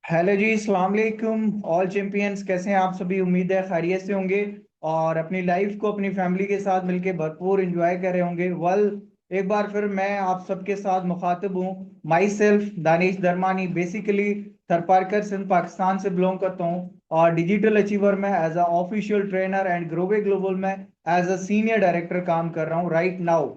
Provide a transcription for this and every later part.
Hello जी, अस्सलाम वालेकुम all champions. कैसे हैं आप सभी? उम्मीद है खैरियत से होंगे और अपनी लाइफ को अपनी फैमिली के साथ मिलके भरपूर एंजॉय कर रहे होंगे। एक बार फिर मैं आप सबके साथ मुखातिब हूँ। Myself Danish Darmani, basically Tharparkar Sindh Pakistan से बिलोंग करता हूँ और डिजिटल अचीवर में as a official trainer and ग्रोवे ग्लोबल में एज अ सीनियर डायरेक्टर काम कर रहा हूँ राइट नाउ।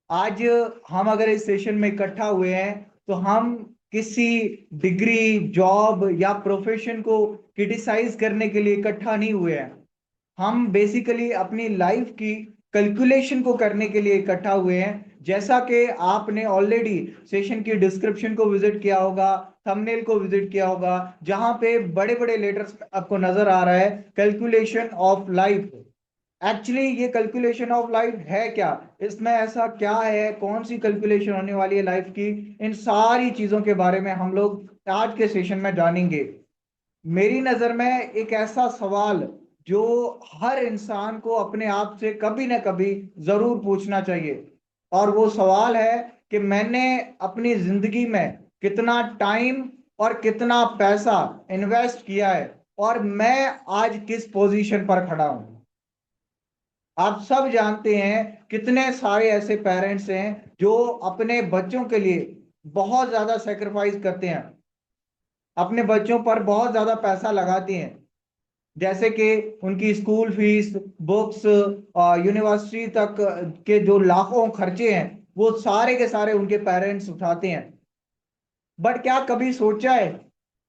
आज हम अगर इस सेशन में इकट्ठा हुए हैं तो हम किसी डिग्री, जॉब या प्रोफेशन को क्रिटिसाइज करने के लिए इकट्ठा नहीं हुए हैं। हम बेसिकली अपनी लाइफ की कैलकुलेशन को करने के लिए इकट्ठा हुए हैं। जैसा कि आपने ऑलरेडी सेशन की डिस्क्रिप्शन को विजिट किया होगा, थंबनेल को विजिट किया होगा, जहां पे बड़े बड़े लेटर्स आपको नजर आ रहा है कैलकुलेशन ऑफ लाइफ। एक्चुअली ये कैलकुलेशन ऑफ लाइफ है क्या, इसमें ऐसा क्या है, कौन सी कैलकुलेशन होने वाली है लाइफ की, इन सारी चीजों के बारे में हम लोग आज के सेशन में जानेंगे। मेरी नजर में एक ऐसा सवाल जो हर इंसान को अपने आप से कभी ना कभी जरूर पूछना चाहिए, और वो सवाल है कि मैंने अपनी जिंदगी में कितना टाइम और कितना पैसा इन्वेस्ट किया है और मैं आज किस पोजीशन पर खड़ा हूं। आप सब जानते हैं कितने सारे ऐसे पेरेंट्स हैं जो अपने बच्चों के लिए बहुत ज्यादा सेक्रीफाइस करते हैं, अपने बच्चों पर बहुत ज्यादा पैसा लगाते हैं। जैसे कि उनकी स्कूल फीस, बुक्स, यूनिवर्सिटी तक के जो लाखों खर्चे हैं वो सारे के सारे उनके पेरेंट्स उठाते हैं। बट क्या कभी सोचा है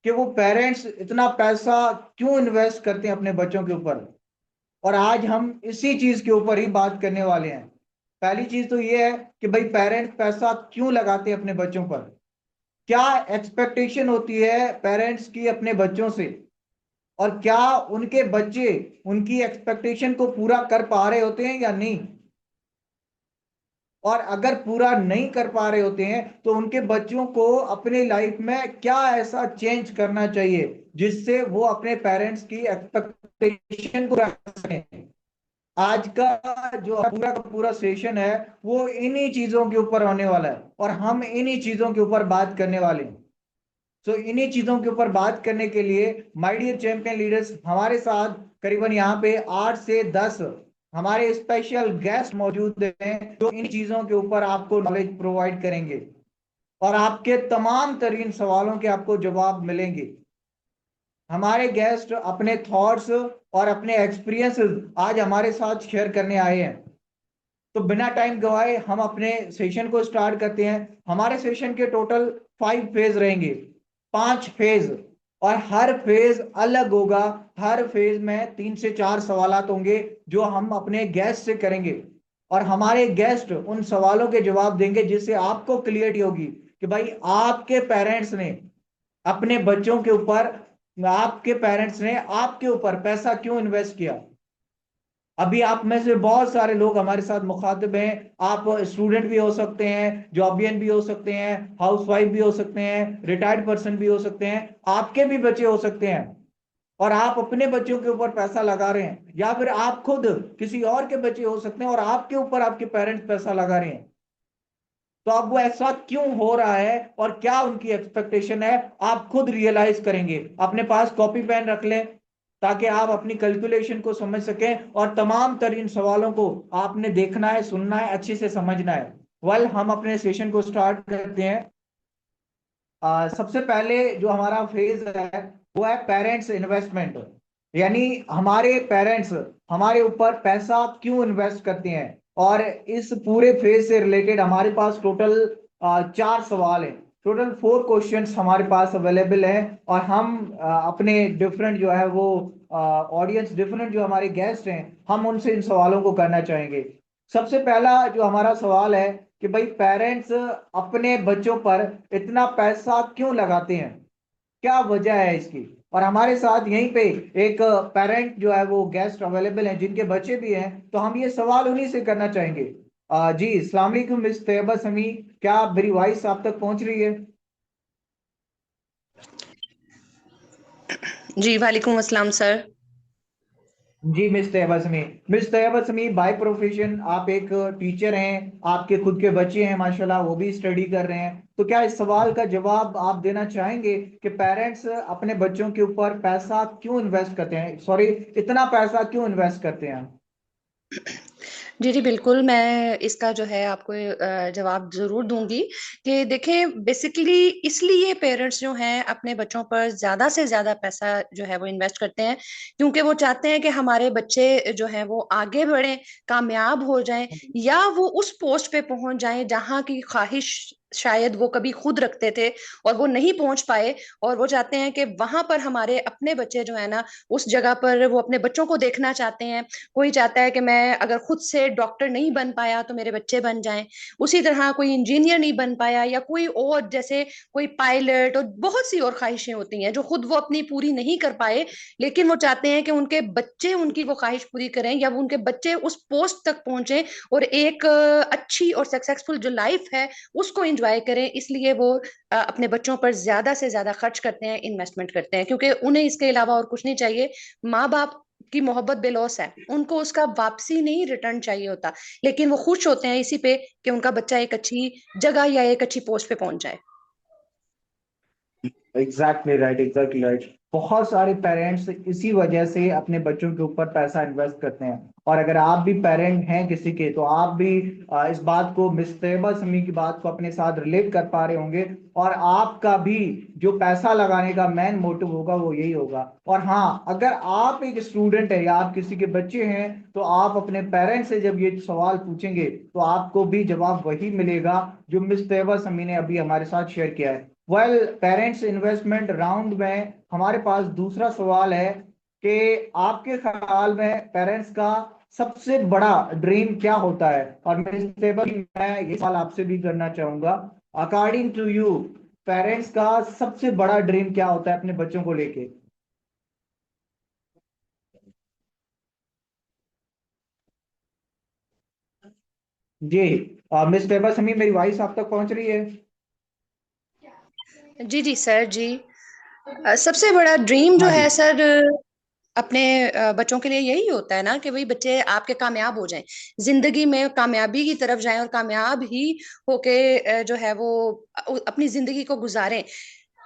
कि वो पेरेंट्स इतना पैसा क्यों इन्वेस्ट करते हैं अपने बच्चों के ऊपर? और आज हम इसी चीज के ऊपर ही बात करने वाले हैं। पहली चीज तो ये है कि भाई पेरेंट्स पैसा क्यों लगाते हैं अपने बच्चों पर, क्या एक्सपेक्टेशन होती है पेरेंट्स की अपने बच्चों से, और क्या उनके बच्चे उनकी एक्सपेक्टेशन को पूरा कर पा रहे होते हैं या नहीं। और अगर पूरा नहीं कर पा रहे होते हैं तो उनके बच्चों को अपनी लाइफ में क्या ऐसा चेंज करना चाहिए जिससे वो अपने पेरेंट्स की एक्सपेक्टेशन को रख सकें। आज का जो पूरा का पूरा सेशन है वो इन्हीं चीजों के ऊपर होने वाला है और हम इन्हीं चीजों के ऊपर बात करने वाले हैं। सो इन्हीं चीजों के ऊपर बात करने के लिए माय डियर चैंपियन लीडर्स, हमारे साथ करीबन यहाँ पे 8 से 10 हमारे स्पेशल गेस्ट मौजूद हैं जो इन चीजों के ऊपर आपको नॉलेज प्रोवाइड करेंगे और आपके तमाम तरीन सवालों के आपको जवाब मिलेंगे। हमारे गेस्ट अपने थॉट्स और अपने एक्सपीरियंसेस आज हमारे साथ शेयर करने आए हैं। तो बिना टाइम गवाए हम अपने सेशन को स्टार्ट करते हैं। हमारे सेशन के टोटल 5 फेज रहेंगे, 5 फेज, और हर फेज अलग होगा। हर फेज में 3 से 4 सवालात होंगे जो हम अपने गेस्ट से करेंगे और हमारे गेस्ट उन सवालों के जवाब देंगे जिससे आपको क्लियरिटी होगी कि भाई आपके पेरेंट्स ने आपके ऊपर पैसा क्यों इन्वेस्ट किया। अभी आप में से बहुत सारे लोग हमारे साथ मुखातिब हैं। आप स्टूडेंट भी हो सकते हैं, जॉबियन भी हो सकते हैं, हाउस वाइफ भी हो सकते हैं, रिटायर्ड पर्सन भी हो सकते हैं, आपके भी बच्चे हो सकते हैं और आप अपने बच्चों के ऊपर पैसा लगा रहे हैं, या फिर आप खुद किसी और के बच्चे हो सकते हैं और आपके ऊपर आपके पेरेंट्स पैसा लगा रहे हैं। तो अब वो ऐसा क्यों हो रहा है और क्या उनकी एक्सपेक्टेशन है, आप खुद रियलाइज करेंगे। अपने पास कॉपी पेन रख लें ताकि आप अपनी कैलकुलेशन को समझ सकें और तमाम तरीन सवालों को आपने देखना है, सुनना है, अच्छे से समझना है। हम अपने सेशन को स्टार्ट करते हैं। सबसे पहले जो हमारा फेज है वो है पेरेंट्स इन्वेस्टमेंट, यानी हमारे पेरेंट्स हमारे ऊपर पैसा क्यों इन्वेस्ट करते हैं। और इस पूरे फेज से रिलेटेड हमारे पास टोटल 4 सवाल हैं। टोटल 4 क्वेश्चंस हमारे पास अवेलेबल हैं और हम अपने डिफरेंट जो है वो ऑडियंस, डिफरेंट जो हमारे गेस्ट हैं, हम उनसे इन सवालों को करना चाहेंगे। सबसे पहला जो हमारा सवाल है कि भाई पेरेंट्स अपने बच्चों पर इतना पैसा क्यों लगाते हैं, क्या वजह है इसकी। और हमारे साथ यहीं पे एक पेरेंट जो है वो गेस्ट अवेलेबल हैं जिनके बच्चे भी हैं, तो हम ये सवाल उन्हीं से करना चाहेंगे। जी, अस्सलाम वालेकुम मिस तैयबा समी, क्या मेरी वॉइस आप तक पहुंच रही है? जी वालेकुम अस्सलाम सर। जी miss Tayyabsami. Miss Tayyabsami, by profession आप एक टीचर हैं, आपके खुद के बच्चे हैं माशाल्लाह, वो भी स्टडी कर रहे हैं, तो क्या इस सवाल का जवाब आप देना चाहेंगे कि पेरेंट्स अपने बच्चों के ऊपर पैसा क्यों इन्वेस्ट करते हैं, सॉरी, इतना पैसा क्यों इन्वेस्ट करते हैं? जी, जी, बिल्कुल, मैं इसका जो है आपको जवाब ज़रूर दूँगी कि देखें बेसिकली इसलिए पेरेंट्स जो हैं अपने बच्चों पर ज़्यादा से ज़्यादा पैसा जो है वो इन्वेस्ट करते हैं, क्योंकि वो चाहते हैं कि हमारे बच्चे जो हैं वो आगे बढ़ें, कामयाब हो जाएँ या वो उस पोस्ट पे पहुँच जाएँ जहाँ की ख़्वाहिश शायद वो कभी खुद रखते थे और वो नहीं पहुँच पाए, और वो चाहते हैं कि वहाँ पर हमारे अपने बच्चे जो है ना, उस जगह पर वो अपने बच्चों को देखना चाहते हैं। कोई चाहता है कि मैं अगर खुद से डॉक्टर नहीं बन पाया तो मेरे बच्चे बन जाएं, उसी तरह कोई इंजीनियर नहीं बन पाया या कोई और जैसे कोई पायलट, और बहुत सी और ख्वाहिशें होती हैं जो खुद वो अपनी पूरी नहीं कर पाए, लेकिन वो चाहते हैं कि उनके बच्चे उनकी वो ख्वाहिश पूरी करें या वो उनके बच्चे उस पोस्ट तक पहुंचे और एक अच्छी और सक्सेसफुल जो लाइफ है उसको एंजॉय करें। इसलिए वो अपने बच्चों पर ज्यादा से ज्यादा खर्च करते हैं, इन्वेस्टमेंट करते हैं, क्योंकि उन्हें इसके अलावा और कुछ नहीं चाहिए। माँ बाप की मोहब्बत बेलौस है, उनको उसका वापसी नहीं रिटर्न चाहिए होता, लेकिन वो खुश होते हैं इसी पे कि उनका बच्चा एक अच्छी जगह या एक अच्छी पोस्ट पे पहुंच जाए। Exactly right, exactly right. बहुत सारे पेरेंट्स इसी वजह से अपने बच्चों के ऊपर पैसा इन्वेस्ट करते हैं। और अगर आप भी पेरेंट हैं किसी के, तो आप भी इस बात को, मिस तैयबा समी की बात को अपने साथ रिलेट कर पा रहे होंगे। और आपका भी जो पैसा लगाने का मेन मोटिव होगा वो यही होगा। और हाँ, अगर आप एक स्टूडेंट है या आप किसी के बच्चे हैं, तो आप अपने पेरेंट्स से जब ये सवाल पूछेंगे तो आपको भी जवाब वही मिलेगा जो मिस तैयबा समी ने अभी हमारे साथ शेयर किया है। वेल, पेरेंट्स इन्वेस्टमेंट राउंड में हमारे पास दूसरा सवाल है कि आपके ख्याल में पेरेंट्स का सबसे बड़ा ड्रीम क्या होता है? और मैं ये सवाल आपसे भी करना चाहूंगा, अकॉर्डिंग टू यू पेरेंट्स का सबसे बड़ा ड्रीम क्या होता है अपने बच्चों को लेके? जी, मिस तैयबा समी, मेरी वॉइस आप तक पहुंच रही है? जी, जी सर जी। सबसे बड़ा ड्रीम जो हाँ जी। है सर, अपने बच्चों के लिए यही होता है ना कि भाई बच्चे आपके कामयाब हो जाएं, जिंदगी में कामयाबी की तरफ जाएं और कामयाब ही होके जो है वो अपनी जिंदगी को गुजारें,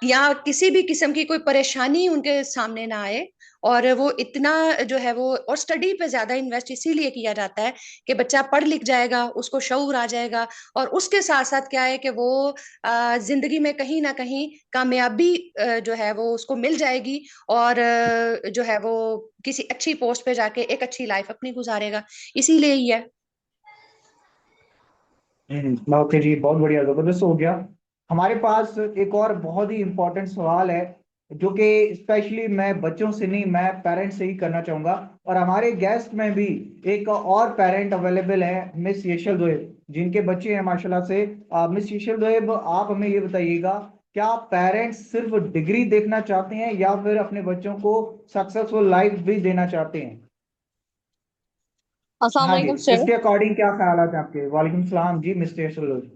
या किसी भी किस्म की कोई परेशानी उनके सामने ना आए। और वो इतना जो है वो, और स्टडी पे ज्यादा इन्वेस्ट इसीलिए किया जाता है कि बच्चा पढ़ लिख जाएगा, उसको शऊर आ जाएगा, और उसके साथ साथ क्या है कि वो जिंदगी में कहीं ना कहीं कामयाबी जो है वो उसको मिल जाएगी, और जो है वो किसी अच्छी पोस्ट पे जाके एक अच्छी लाइफ अपनी गुजारेगा। इसीलिए ही है। ओके जी, बहुत बढ़िया, जबरदस्त हो गया। हमारे पास एक और बहुत ही इंपॉर्टेंट सवाल है, जो कि स्पेशली मैं बच्चों से नहीं, मैं पेरेंट्स से ही करना चाहूंगा। और हमारे गेस्ट में भी एक और पेरेंट अवेलेबल है, मिस येशल दोएब, जिनके बच्चे हैं माशाल्लाह से। मिस येशल दोएब, आप हमें ये बताइएगा, क्या पेरेंट्स सिर्फ डिग्री देखना चाहते हैं या फिर अपने बच्चों को सक्सेसफुल लाइफ भी देना चाहते हैं? अस्सलाम हाँ जी, वालेकुम सर। इसके अकॉर्डिंग क्या ख्याल है आपके? वालेकुम सलाम जी, मिस्टर येशल दोएब।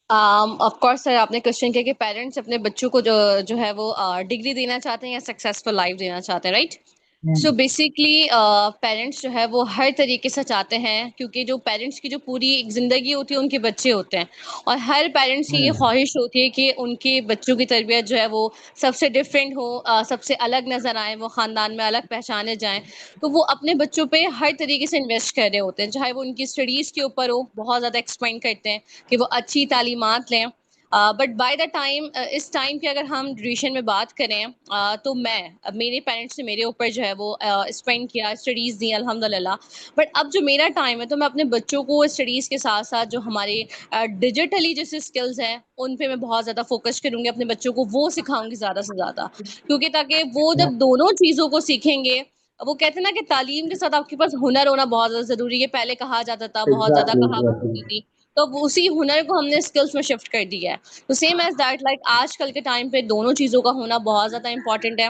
ऑफ कोर्स सर, आपने क्वेश्चन किया कि पेरेंट्स अपने बच्चों को जो जो है वो डिग्री देना चाहते हैं या सक्सेसफुल लाइफ देना चाहते हैं, राइट? सो हम्म। बेसिकली पेरेंट्स जो है वो हर तरीके से चाहते हैं, क्योंकि जो पेरेंट्स की जो पूरी एक जिंदगी होती है उनके बच्चे होते हैं। और हर पेरेंट्स की ये हम्म। ख्वाहिश होती है कि उनके बच्चों की तरबियत जो है वो सबसे डिफरेंट हो, सबसे अलग नजर आए, वो खानदान में अलग पहचाने जाएं। तो वो अपने बच्चों पे हर तरीके से इन्वेस्ट कर रहे होते हैं, चाहे वो उनकी स्टडीज के ऊपर हो, बहुत ज्यादा एक्सपेंड करते हैं कि वो अच्छी तालीमात लें। बट बाय द टाइम, इस टाइम की अगर हम ड्यूरेशन में बात करें, तो मेरे पेरेंट्स ने मेरे ऊपर जो है वो स्पेंड किया, स्टडीज़ दी अल्हम्दुलिल्लाह। बट अब जो मेरा टाइम है, तो मैं अपने बच्चों को स्टडीज़ के साथ साथ जो हमारे डिजिटली जैसे स्किल्स हैं उन पे मैं बहुत ज़्यादा फोकस करूंगी, अपने बच्चों को वो सिखाऊंगी ज़्यादा से ज़्यादा, क्योंकि ताकि वो जब दोनों चीज़ों को सीखेंगे। वो कहते हैं ना कि तालीम के साथ आपके पास हुनर होना बहुत ज़्यादा ज़रूरी है, पहले कहा जाता था, बहुत ज़्यादा एग्जैक्टली, कहावत होती थी। तो अब उसी हुनर को हमने स्किल्स में शिफ्ट कर दिया है। तो सेम एज दैट, लाइक आजकल के टाइम पे दोनों चीज़ों का होना बहुत ज़्यादा इंपॉर्टेंट है।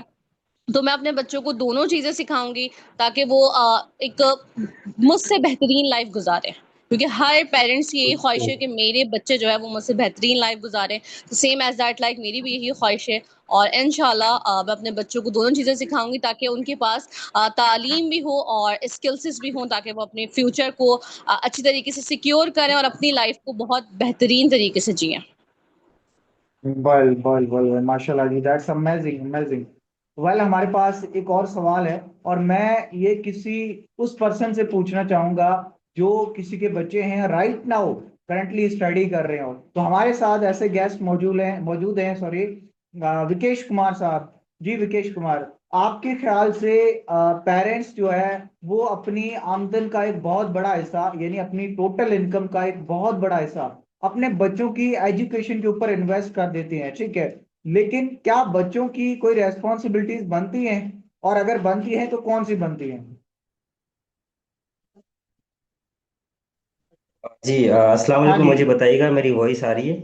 तो मैं अपने बच्चों को दोनों चीज़ें सिखाऊंगी ताकि वो एक मुझसे बेहतरीन लाइफ गुजारे। क्योंकि हर पेरेंट्स की यही ख्वाहिश है कि मेरे बच्चे जो है वो मुझसे बेहतरीन लाइफ गुजारें। तो सेम एज दैट लाइक मेरी भी यही ख्वाहिश है, और इंशाल्लाह मैं अपने बच्चों को दोनों चीज़ें सिखाऊंगी ताकि उनके पास तालीम भी हो और स्किल्स भी हों, ताकि वो अपने फ्यूचर को अच्छी तरीके से सिक्योर करें और अपनी लाइफ को बहुत बेहतरीन तरीके से जिएं। वेल माशाल्लाह जी, दैट्स अमेजिंग अमेजिंग। वेल हमारे पास एक और सवाल है, और मैं ये किसी उस पर्सन से पूछना चाहूंगा जो किसी के बच्चे हैं राइट नाउ करंटली स्टडी कर रहे हो। तो हमारे साथ ऐसे गेस्ट मौजूद हैं सॉरी, विकेश कुमार साहब। जी विकेश कुमार, आपके ख्याल से पेरेंट्स जो है वो अपनी आमदन का एक बहुत बड़ा हिस्सा, यानी अपनी टोटल इनकम का एक बहुत बड़ा हिस्सा अपने बच्चों की एजुकेशन के ऊपर इन्वेस्ट कर देते हैं, ठीक है, लेकिन क्या बच्चों की कोई रेस्पॉन्सिबिलिटीज बनती हैं, और अगर बनती हैं तो कौन सी बनती हैं? जी अस्सलाम हाँ वालेकुम। जी। मुझे बताइएगा मेरी वॉइस आ रही है?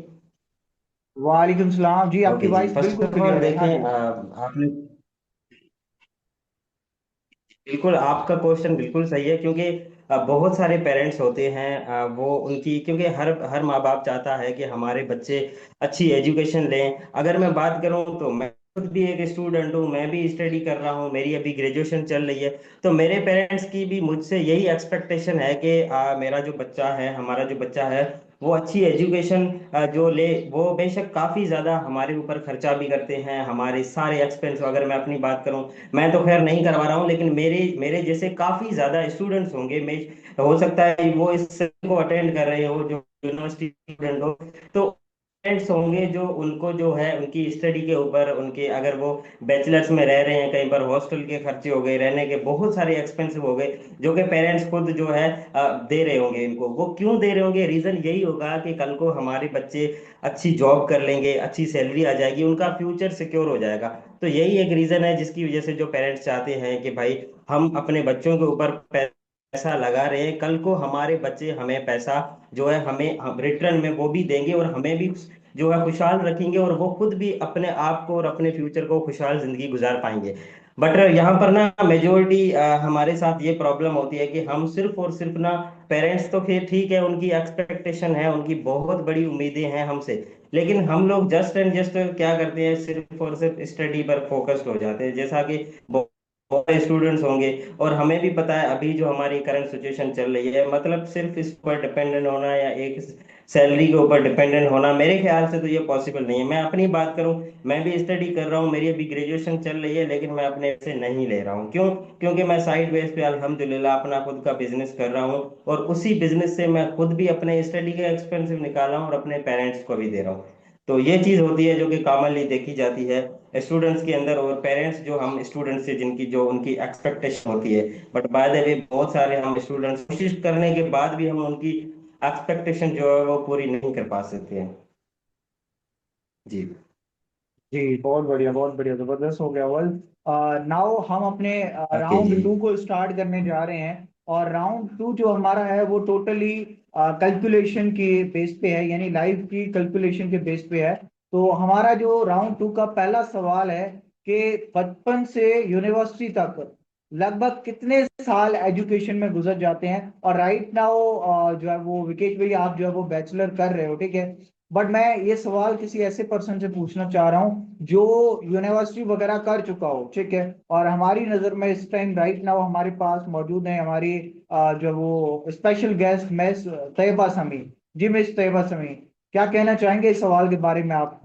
वालेकुम सलाम जी, आपकी ओके जी, वॉइस फर्स्ट बिल्कुल ऑफ ऑल क्लियर है। हाँ देखें जी। आपने बिल्कुल आपका क्वेश्चन बिल्कुल सही है, क्योंकि बहुत सारे पेरेंट्स होते हैं वो उनकी, क्योंकि हर माँ बाप चाहता है कि हमारे बच्चे अच्छी एजुकेशन लें। अगर मैं बात करूं तो मैं खुद भी एक स्टूडेंट हूं, मैं भी स्टडी कर रहा हूं, मेरी अभी ग्रेजुएशन चल रही है। तो मेरे पेरेंट्स की भी मुझसे यही एक्सपेक्टेशन है कि मेरा जो बच्चा है, हमारा जो बच्चा है, वो अच्छी एजुकेशन जो ले। वो बेशक काफ़ी ज़्यादा हमारे ऊपर खर्चा भी करते हैं, हमारे सारे एक्सपेंस। अगर मैं अपनी बात करूं, मैं तो खैर नहीं करवा रहा हूँ, लेकिन मेरे मेरे जैसे काफी ज्यादा स्टूडेंट्स होंगे, मैं हो सकता है वो इस को अटेंड कर रहे हो जो यूनिवर्सिटी स्टूडेंट हो। तो स्टूडेंट्स होंगे जो उनको जो है उनकी स्टडी के ऊपर, उनके अगर वो बैचलर्स में रह रहे हैं, कई बार हॉस्टल के खर्चे हो गए, रहने के बहुत सारे एक्सपेंसिव हो गए, जो कि पेरेंट्स खुद जो है दे रहे होंगे इनको। वो क्यों दे रहे होंगे? रीजन यही होगा कि कल को हमारे बच्चे अच्छी जॉब कर लेंगे, अच्छी सैलरी आ जाएगी, उनका फ्यूचर सिक्योर हो जाएगा। तो यही एक रीजन है जिसकी वजह से जो पेरेंट्स चाहते हैं कि भाई हम अपने बच्चों के ऊपर पैसा लगा रहे हैं, कल को हमारे बच्चे हमें पैसा जो है हमें रिटर्न में वो भी देंगे, और हमें भी जो है खुशहाल रखेंगे, और वो खुद भी अपने आप को और अपने फ्यूचर को खुशहाल जिंदगी गुजार पाएंगे। बट यहाँ पर ना मेजोरिटी हमारे साथ ये प्रॉब्लम होती है कि हम सिर्फ और सिर्फ ना, पेरेंट्स तो फिर ठीक है, उनकी एक्सपेक्टेशन है, उनकी बहुत बड़ी उम्मीदें हैं हमसे, लेकिन हम लोग जस्ट एंड जस्ट क्या करते हैं, सिर्फ और सिर्फ स्टडी पर फोकस्ड हो जाते हैं। जैसा कि बहुत सारे स्टूडेंट्स होंगे, और हमें भी पता है अभी जो हमारी करंट सिचुएशन चल रही है, मतलब सिर्फ इस पर डिपेंडेंट होना या एक सैलरी के ऊपर डिपेंडेंट होना, मेरे ख्याल से तो ये पॉसिबल नहीं है। मैं अपनी बात करूं, मैं भी स्टडी कर रहा हूं, मेरी अभी ग्रेजुएशन चल रही है, लेकिन मैं अपने से नहीं ले रहा हूं। क्यों? क्योंकि मैं साइड बेस पे अल्हम्दुलिल्लाह अपना खुद का बिजनेस कर रहा हूं, और उसी बिजनेस से मैं खुद भी अपने स्टडी के एक्सपेंसिव निकाल रहा हूं और अपने पेरेंट्स को भी दे रहा हूं। तो ये चीज होती है जो कि कॉमनली देखी जाती है स्टूडेंट्स के अंदर, और पेरेंट्स जो हम स्टूडेंट्स से जिनकी जो उनकी एक्सपेक्टेशन होती है। बट बाय द वे बहुत सारे हम स्टूडेंट्स कोशिश करने के बाद भी हम उनकी एक्सपेक्टेशन जो है वो पूरी नहीं कर पा सकते हैं। जी। जी बहुत बढ़िया, जबरदस्त हो गया। वेल नाउ हम अपने ओके जी। राउंड टू को स्टार्ट करने जा रहे हैं, और राउंड टू जो हमारा है वो टोटली कैलकुलेशन के बेस पे है, यानी लाइफ की कैलकुलेशन के बेस पे है। तो हमारा जो राउंड टू का पहला सवाल है कि बचपन से यूनिवर्सिटी तक लगभग कितने साल एजुकेशन में गुजर जाते हैं। और राइट नाउ जो है वो विकेश भाई, आप जो है वो बैचलर कर रहे हो, ठीक है, बट मैं ये सवाल किसी ऐसे पर्सन से पूछना चाह रहा हूँ जो यूनिवर्सिटी वगैरह कर चुका हो, ठीक है। और हमारी नज़र में इस टाइम राइट नाउ हमारे पास मौजूद है हमारी जो वो स्पेशल गेस्ट मिस तैयबा समी। जी मिस तैयबा समी, क्या कहना चाहेंगे इस सवाल के बारे में आप?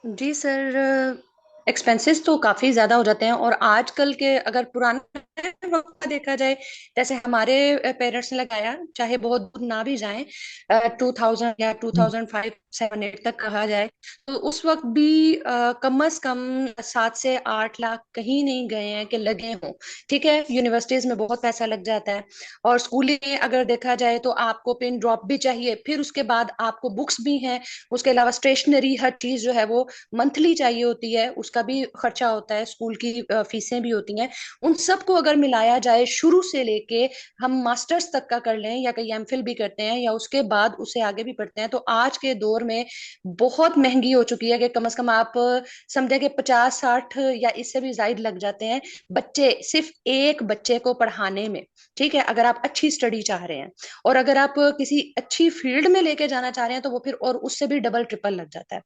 जी सर, एक्सपेंसेस तो काफी ज्यादा हो जाते हैं, और आजकल के अगर पुराने वक्त का देखा जाए, जैसे हमारे पेरेंट्स ने लगाया, चाहे बहुत दूर ना भी जाएं, 2000 या 2005-7-8 तक कहा जाए, तो उस वक्त भी कम से कम 7 से 8 लाख कहीं नहीं गए हैं कि लगे हों। ठीक है, यूनिवर्सिटीज में बहुत पैसा लग जाता है, और स्कूलिंग में अगर देखा जाए तो आपको पिन ड्रॉप भी चाहिए, फिर उसके बाद आपको बुक्स भी हैं, उसके अलावा स्टेशनरी हर चीज जो है वो मंथली चाहिए होती है, उसका भी खर्चा होता है, स्कूल की फीसें भी होती हैं। उन सब को अगर मिलाया जाए शुरू से लेके हम मास्टर्स तक का कर लें या कहीं एमफिल भी करते हैं या उसके बाद उसे आगे भी पढ़ते हैं, तो आज के दौर में बहुत महंगी हो चुकी है कि कम से कम आप समझे कि 50-60 या इससे भी ज्यादा लग जाते हैं बच्चे सिर्फ एक बच्चे को पढ़ाने में। ठीक है, अगर आप अच्छी स्टडी चाह रहे हैं और अगर आप किसी अच्छी फील्ड में लेके जाना चाह रहे हैं तो वो फिर और उससे भी डबल ट्रिपल लग जाता है।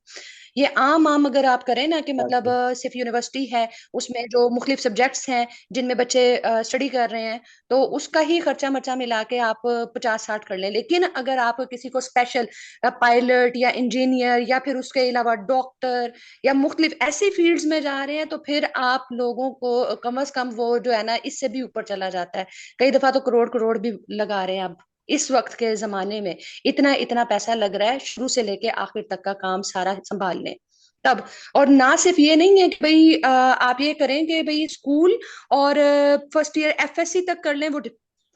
ये आम आम अगर आप करें ना कि मतलब सिर्फ यूनिवर्सिटी है, उसमें जो मुख्तलिफ सब्जेक्ट्स हैं जिनमें बच्चे स्टडी कर रहे हैं, तो उसका ही खर्चा मर्चा मिला के आप 50-60 कर लें। लेकिन अगर आप किसी को स्पेशल पायलट या इंजीनियर या फिर उसके अलावा डॉक्टर या मुख्तलिफ ऐसी फील्ड्स में जा रहे हैं, तो फिर आप लोगों को कम से कम वो जो है ना इससे भी ऊपर चला जाता है। कई दफा तो करोड़ करोड़ भी लगा रहे हैं अब इस वक्त के जमाने में। इतना इतना पैसा लग रहा है शुरू से लेके आखिर तक का काम सारा संभालने तब। और ना सिर्फ ये नहीं है कि भाई आप ये करें कि भाई स्कूल और फर्स्ट ईयर एफएससी तक कर लें,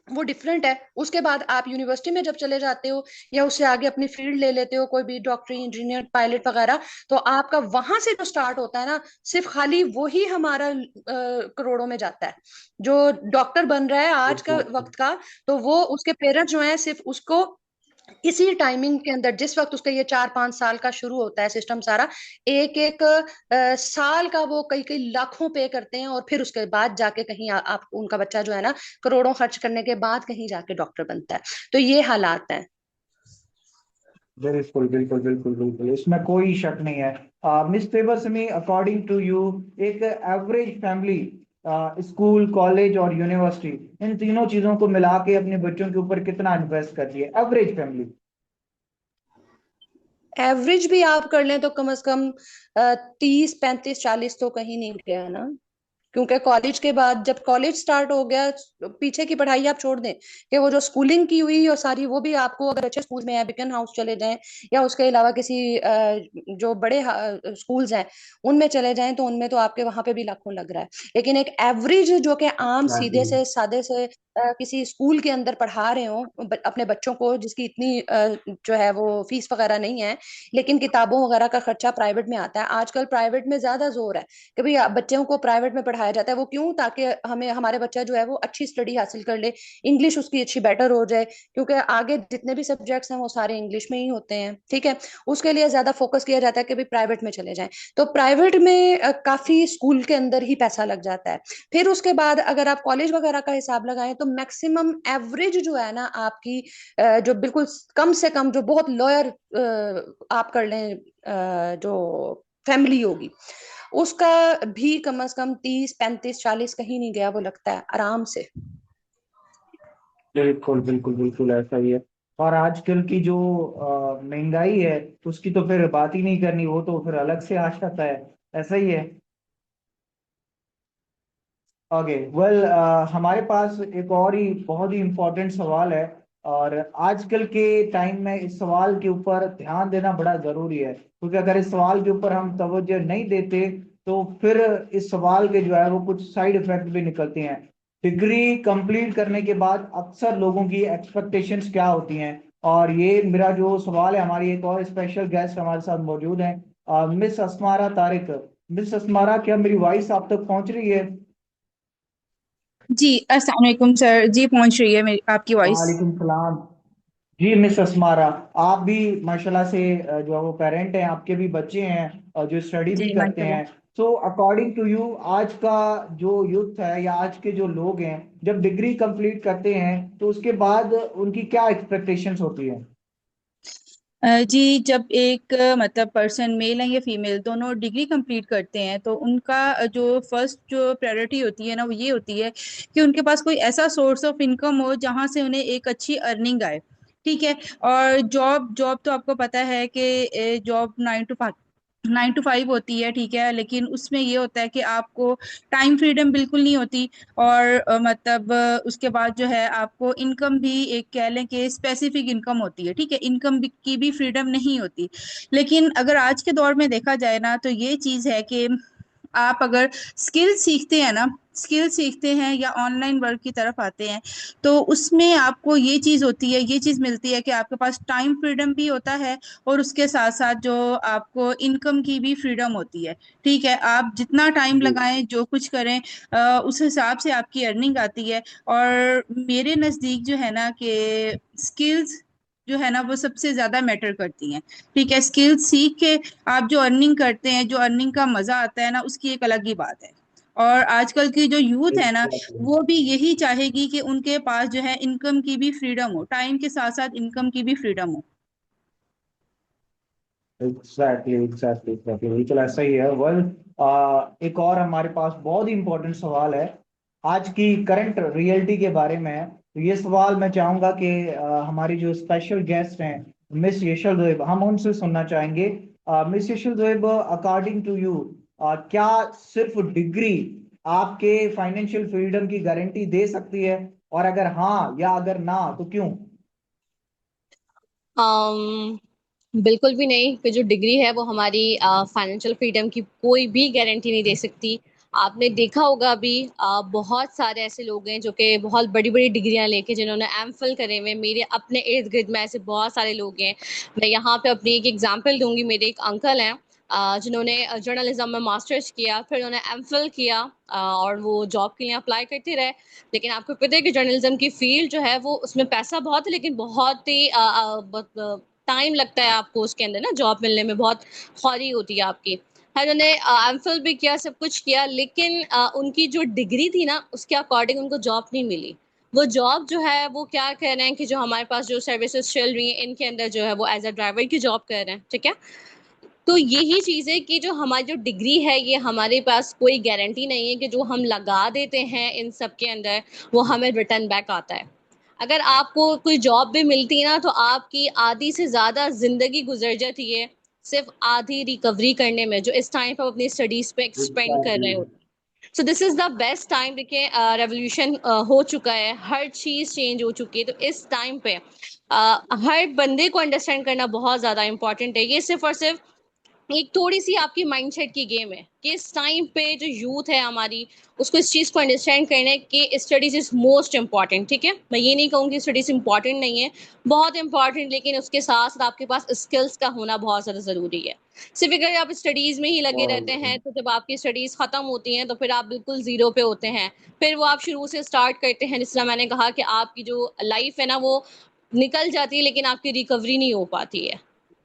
वो डिफरेंट है। उसके बाद आप यूनिवर्सिटी में जब चले जाते हो या उससे आगे अपनी फील्ड ले लेते हो, कोई भी डॉक्टरी इंजीनियर पायलट वगैरह, तो आपका वहां से जो स्टार्ट होता है ना, सिर्फ खाली वही हमारा करोड़ों में जाता है। जो डॉक्टर बन रहा है आज का वक्त का, तो वो उसके पेरेंट्स जो है सिर्फ उसको इसी टाइमिंग के अंदर, जिस वक्त उसका ये 4-5 साल का शुरू होता है सिस्टम सारा, एक एक साल का वो कई कई लाखों पे करते हैं और फिर उसके बाद जाके कहीं आप उनका बच्चा जो है ना करोड़ों खर्च करने के बाद कहीं जाके डॉक्टर बनता है। तो ये हालात हैं। बिल्कुल बिल्कुल बिल्कुल बिल्कुल, इसमें कोई शक नहीं है। मिस तेबसमी, अकॉर्डिंग टू यू, एक एवरेज फैमिली स्कूल कॉलेज और यूनिवर्सिटी इन तीनों चीजों को मिला के अपने बच्चों के ऊपर कितना इन्वेस्ट करती है एवरेज फैमिली? एवरेज भी आप कर लें तो कम से कम 30-35-40 तो कहीं नहीं गया ना। क्योंकि कॉलेज के बाद जब कॉलेज स्टार्ट हो गया, पीछे की पढ़ाई आप छोड़ दें कि वो जो स्कूलिंग की हुई और सारी, वो भी आपको अगर अच्छे स्कूल में है, बिकन हाउस चले जाएं या उसके अलावा किसी जो बड़े स्कूल्स हैं उनमें चले जाएं, तो उनमें तो आपके वहां पे भी लाखों लग रहा है। लेकिन एक एवरेज जो कि आम सीधे से सादे से किसी स्कूल के अंदर पढ़ा रहे हो अपने बच्चों को, जिसकी इतनी जो है वो फीस वगैरह नहीं है, लेकिन किताबों वगैरह का खर्चा प्राइवेट में आता है। आजकल प्राइवेट में ज्यादा जोर है कि भाई बच्चों को प्राइवेट में पढ़ाया जाता है। वो क्यों? ताकि हमें हमारे बच्चा जो है वो अच्छी स्टडी हासिल कर ले, इंग्लिश उसकी अच्छी बेटर हो जाए, क्योंकि आगे जितने भी सब्जेक्ट्स हैं वो सारे इंग्लिश में ही होते हैं। ठीक है, उसके लिए ज्यादा फोकस किया जाता है कि भाई प्राइवेट में चले जाएं। तो प्राइवेट में काफी स्कूल के अंदर ही पैसा लग जाता है। फिर उसके बाद अगर आप कॉलेज वगैरह का हिसाब लगाएं तो मैक्सिमम एवरेज जो है ना आपकी जो बिल्कुल कम से कम, जो बहुत लोअर आप कर लें जो फैमिली होगी, उसका भी कम से कम 30-35-40 कहीं नहीं गया, वो लगता है आराम से। बिल्कुल बिल्कुल बिल्कुल, ऐसा ही है। और आजकल की जो महंगाई है उसकी तो फिर बात ही नहीं करनी, वो तो फिर अलग से आ जाता है। ऐसा ही है। ओके वेल, हमारे पास एक और ही बहुत ही इम्पोर्टेंट सवाल है, और आजकल के टाइम में इस सवाल के ऊपर ध्यान देना बड़ा जरूरी है, क्योंकि अगर इस सवाल के ऊपर हम तवज्जो नहीं देते तो फिर इस सवाल के जो है वो कुछ साइड इफेक्ट भी निकलते हैं। डिग्री कंप्लीट करने के बाद अक्सर लोगों की एक्सपेक्टेशंस क्या होती हैं? और ये मेरा जो सवाल है, हमारी एक और स्पेशल गेस्ट हमारे साथ मौजूद है, miss Asmara Tariq. Miss Asmara, क्या मेरी वॉइस आप तक पहुंच रही है? जी अस्सलाम वालेकुम सर। जी पहुंच रही है मेरी आपकी वॉइस। वालेकुम सलाम। जी मिस असमारा, आप भी माशाल्लाह से जो है वो पेरेंट हैं, आपके भी बच्चे हैं और जो स्टडी भी जी करते माशाल्लाह। हैं। सो अकॉर्डिंग टू यू, आज का जो यूथ है या आज के जो लोग हैं, जब डिग्री कंप्लीट करते हैं तो उसके बाद उनकी क्या एक्सपेक्टेशंस होती है? जी जब एक मतलब पर्सन मेल है या फीमेल दोनों डिग्री कंप्लीट करते हैं तो उनका जो फर्स्ट जो प्रायोरिटी होती है ना वो ये होती है कि उनके पास कोई ऐसा सोर्स ऑफ इनकम हो जहां से उन्हें एक अच्छी अर्निंग आए। ठीक है। और जॉब जॉब तो आपको पता है कि जॉब 9 to 5 होती है। ठीक है, लेकिन उसमें ये होता है कि आपको टाइम फ्रीडम बिल्कुल नहीं होती। और मतलब उसके बाद जो है आपको इनकम भी एक कह लें कि स्पेसिफिक इनकम होती है। ठीक है, इनकम की भी फ्रीडम नहीं होती। लेकिन अगर आज के दौर में देखा जाए ना तो ये चीज़ है कि आप अगर स्किल सीखते हैं ना, स्किल सीखते हैं या ऑनलाइन वर्क की तरफ आते हैं, तो उसमें आपको ये चीज़ होती है, ये चीज़ मिलती है कि आपके पास टाइम फ्रीडम भी होता है, और उसके साथ साथ जो आपको इनकम की भी फ्रीडम होती है। ठीक है, आप जितना टाइम जी लगाएं, जो कुछ करें, उस हिसाब से आपकी अर्निंग आती है। और मेरे नज़दीक जो है ना कि स्किल्स जो है ना वो सबसे ज्यादा मैटर करती हैं। ठीक है, स्किल सीख के आप जो अर्निंग करते हैं, जो अर्निंग का मजा आता है ना, उसकी एक अलग ही बात है। और आजकल की जो यूथ है ना, एग्जैक्टली वो भी यही चाहेगी कि उनके पास जो है इनकम की भी फ्रीडम हो, टाइम के साथ साथ इनकम की भी फ्रीडम हो। एग्जैक्टली एग्जैक्टली एग्जैक्टली बिल्कुल ऐसा ही है। वेल, एक और हमारे पास बहुत ही इंपॉर्टेंट सवाल है, आज की करंट रियलिटी के बारे में है। तो ये सवाल मैं चाहूंगा कि हमारी जो स्पेशल गेस्ट हैं मिस यशल दोएब, हम उनसे सुनना चाहेंगे। Miss Yashal Doaib, according to you, क्या सिर्फ डिग्री आपके फाइनेंशियल फ्रीडम की गारंटी दे सकती है, और अगर हाँ या अगर ना तो क्यों? बिल्कुल भी नहीं कि जो डिग्री है वो हमारी फाइनेंशियल फ्रीडम की कोई भी गारंटी नहीं दे सकती। आपने देखा होगा अभी बहुत सारे ऐसे लोग हैं जो कि बहुत बड़ी बड़ी डिग्रियां लेके जिन्होंने एमफिल करे हुए हैं। मेरे अपने इर्द गिर्द में ऐसे बहुत सारे लोग हैं। मैं यहाँ पे अपनी एक एग्जांपल दूंगी। मेरे एक अंकल हैं जिन्होंने जर्नलिज्म में मास्टर्स किया, फिर उन्होंने एमफिल किया और वो जॉब के लिए अप्लाई करते रहे। लेकिन आपको पता है कि जर्नलिज्म की फील्ड जो है वो उसमें पैसा बहुत है, लेकिन बहुत ही टाइम लगता है आपको उसके अंदर ना जॉब मिलने में, बहुत खौरी होती है आपकी। है उन्होंने एमफिल भी किया, सब कुछ किया, लेकिन उनकी जो डिग्री थी ना उसके अकॉर्डिंग उनको जॉब नहीं मिली। वो जॉब जो है वो क्या कह रहे हैं कि जो हमारे पास जो सर्विसेज चल रही हैं इनके अंदर जो है वो एज अ ड्राइवर की जॉब कर रहे हैं। ठीक है, तो यही चीज है कि जो हमारी जो डिग्री है ये हमारे पास कोई गारंटी नहीं है कि जो हम लगा देते हैं इन सब के अंदर वो हमें रिटर्न बैक आता है। अगर आपको कोई जॉब भी मिलती है ना तो आपकी आधी से ज्यादा जिंदगी गुजर जाती है सिर्फ आधी रिकवरी करने में, जो इस टाइम पर अपनी स्टडीज पे एक्सपेंड कर रहे एग्जैक्टली होते हैं। So this is the best time. देखिए रेवोल्यूशन हो चुका है, हर चीज चेंज हो चुकी है, तो इस टाइम पे हर बंदे को अंडरस्टैंड करना बहुत ज्यादा इंपॉर्टेंट है। ये सिर्फ और सिर्फ एक थोड़ी सी आपकी माइंडसेट की गेम है कि इस टाइम पे जो यूथ है हमारी उसको इस चीज को अंडरस्टैंड करना है कि स्टडीज इज मोस्ट इंपॉर्टेंट। ठीक है, मैं ये नहीं कहूँगी स्टडीज इंपॉर्टेंट नहीं है, बहुत इंपॉर्टेंट, लेकिन उसके साथ साथ आपके पास स्किल्स का होना बहुत ज्यादा जरूरी है। सिर्फ अगर आप स्टडीज में ही लगे रहते हैं तो जब आपकी स्टडीज खत्म होती हैं तो फिर आप बिल्कुल जीरो पे होते हैं। फिर वो आप शुरू से स्टार्ट करते हैं, जिस तरह मैंने कहा कि आपकी जो लाइफ है ना वो निकल जाती है लेकिन आपकी रिकवरी नहीं हो पाती है।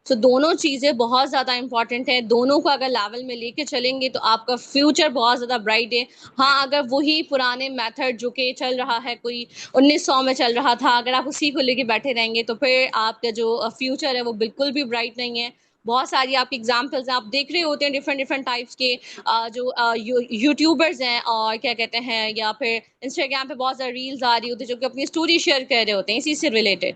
सो दोनों चीजें बहुत ज्यादा इंपॉर्टेंट है, दोनों को अगर लेवल में लेके चलेंगे तो आपका फ्यूचर बहुत ज्यादा ब्राइट है। हाँ, अगर वही पुराने मेथड जो कि चल रहा है, कोई 1900 में चल रहा था, अगर आप उसी को लेके बैठे रहेंगे तो फिर आपका जो फ्यूचर है वो बिल्कुल भी ब्राइट नहीं है। बहुत सारी आपकी एग्जाम्पल्स हैं, आप देख रहे होते हैं डिफरेंट डिफरेंट टाइप्स के जो यूट्यूबर्स हैं और क्या कहते हैं, या फिर इंस्टाग्राम पे बहुत सारी रील्स आ रही होती है जो कि अपनी स्टोरी शेयर कर रहे होते हैं इसी से रिलेटेड।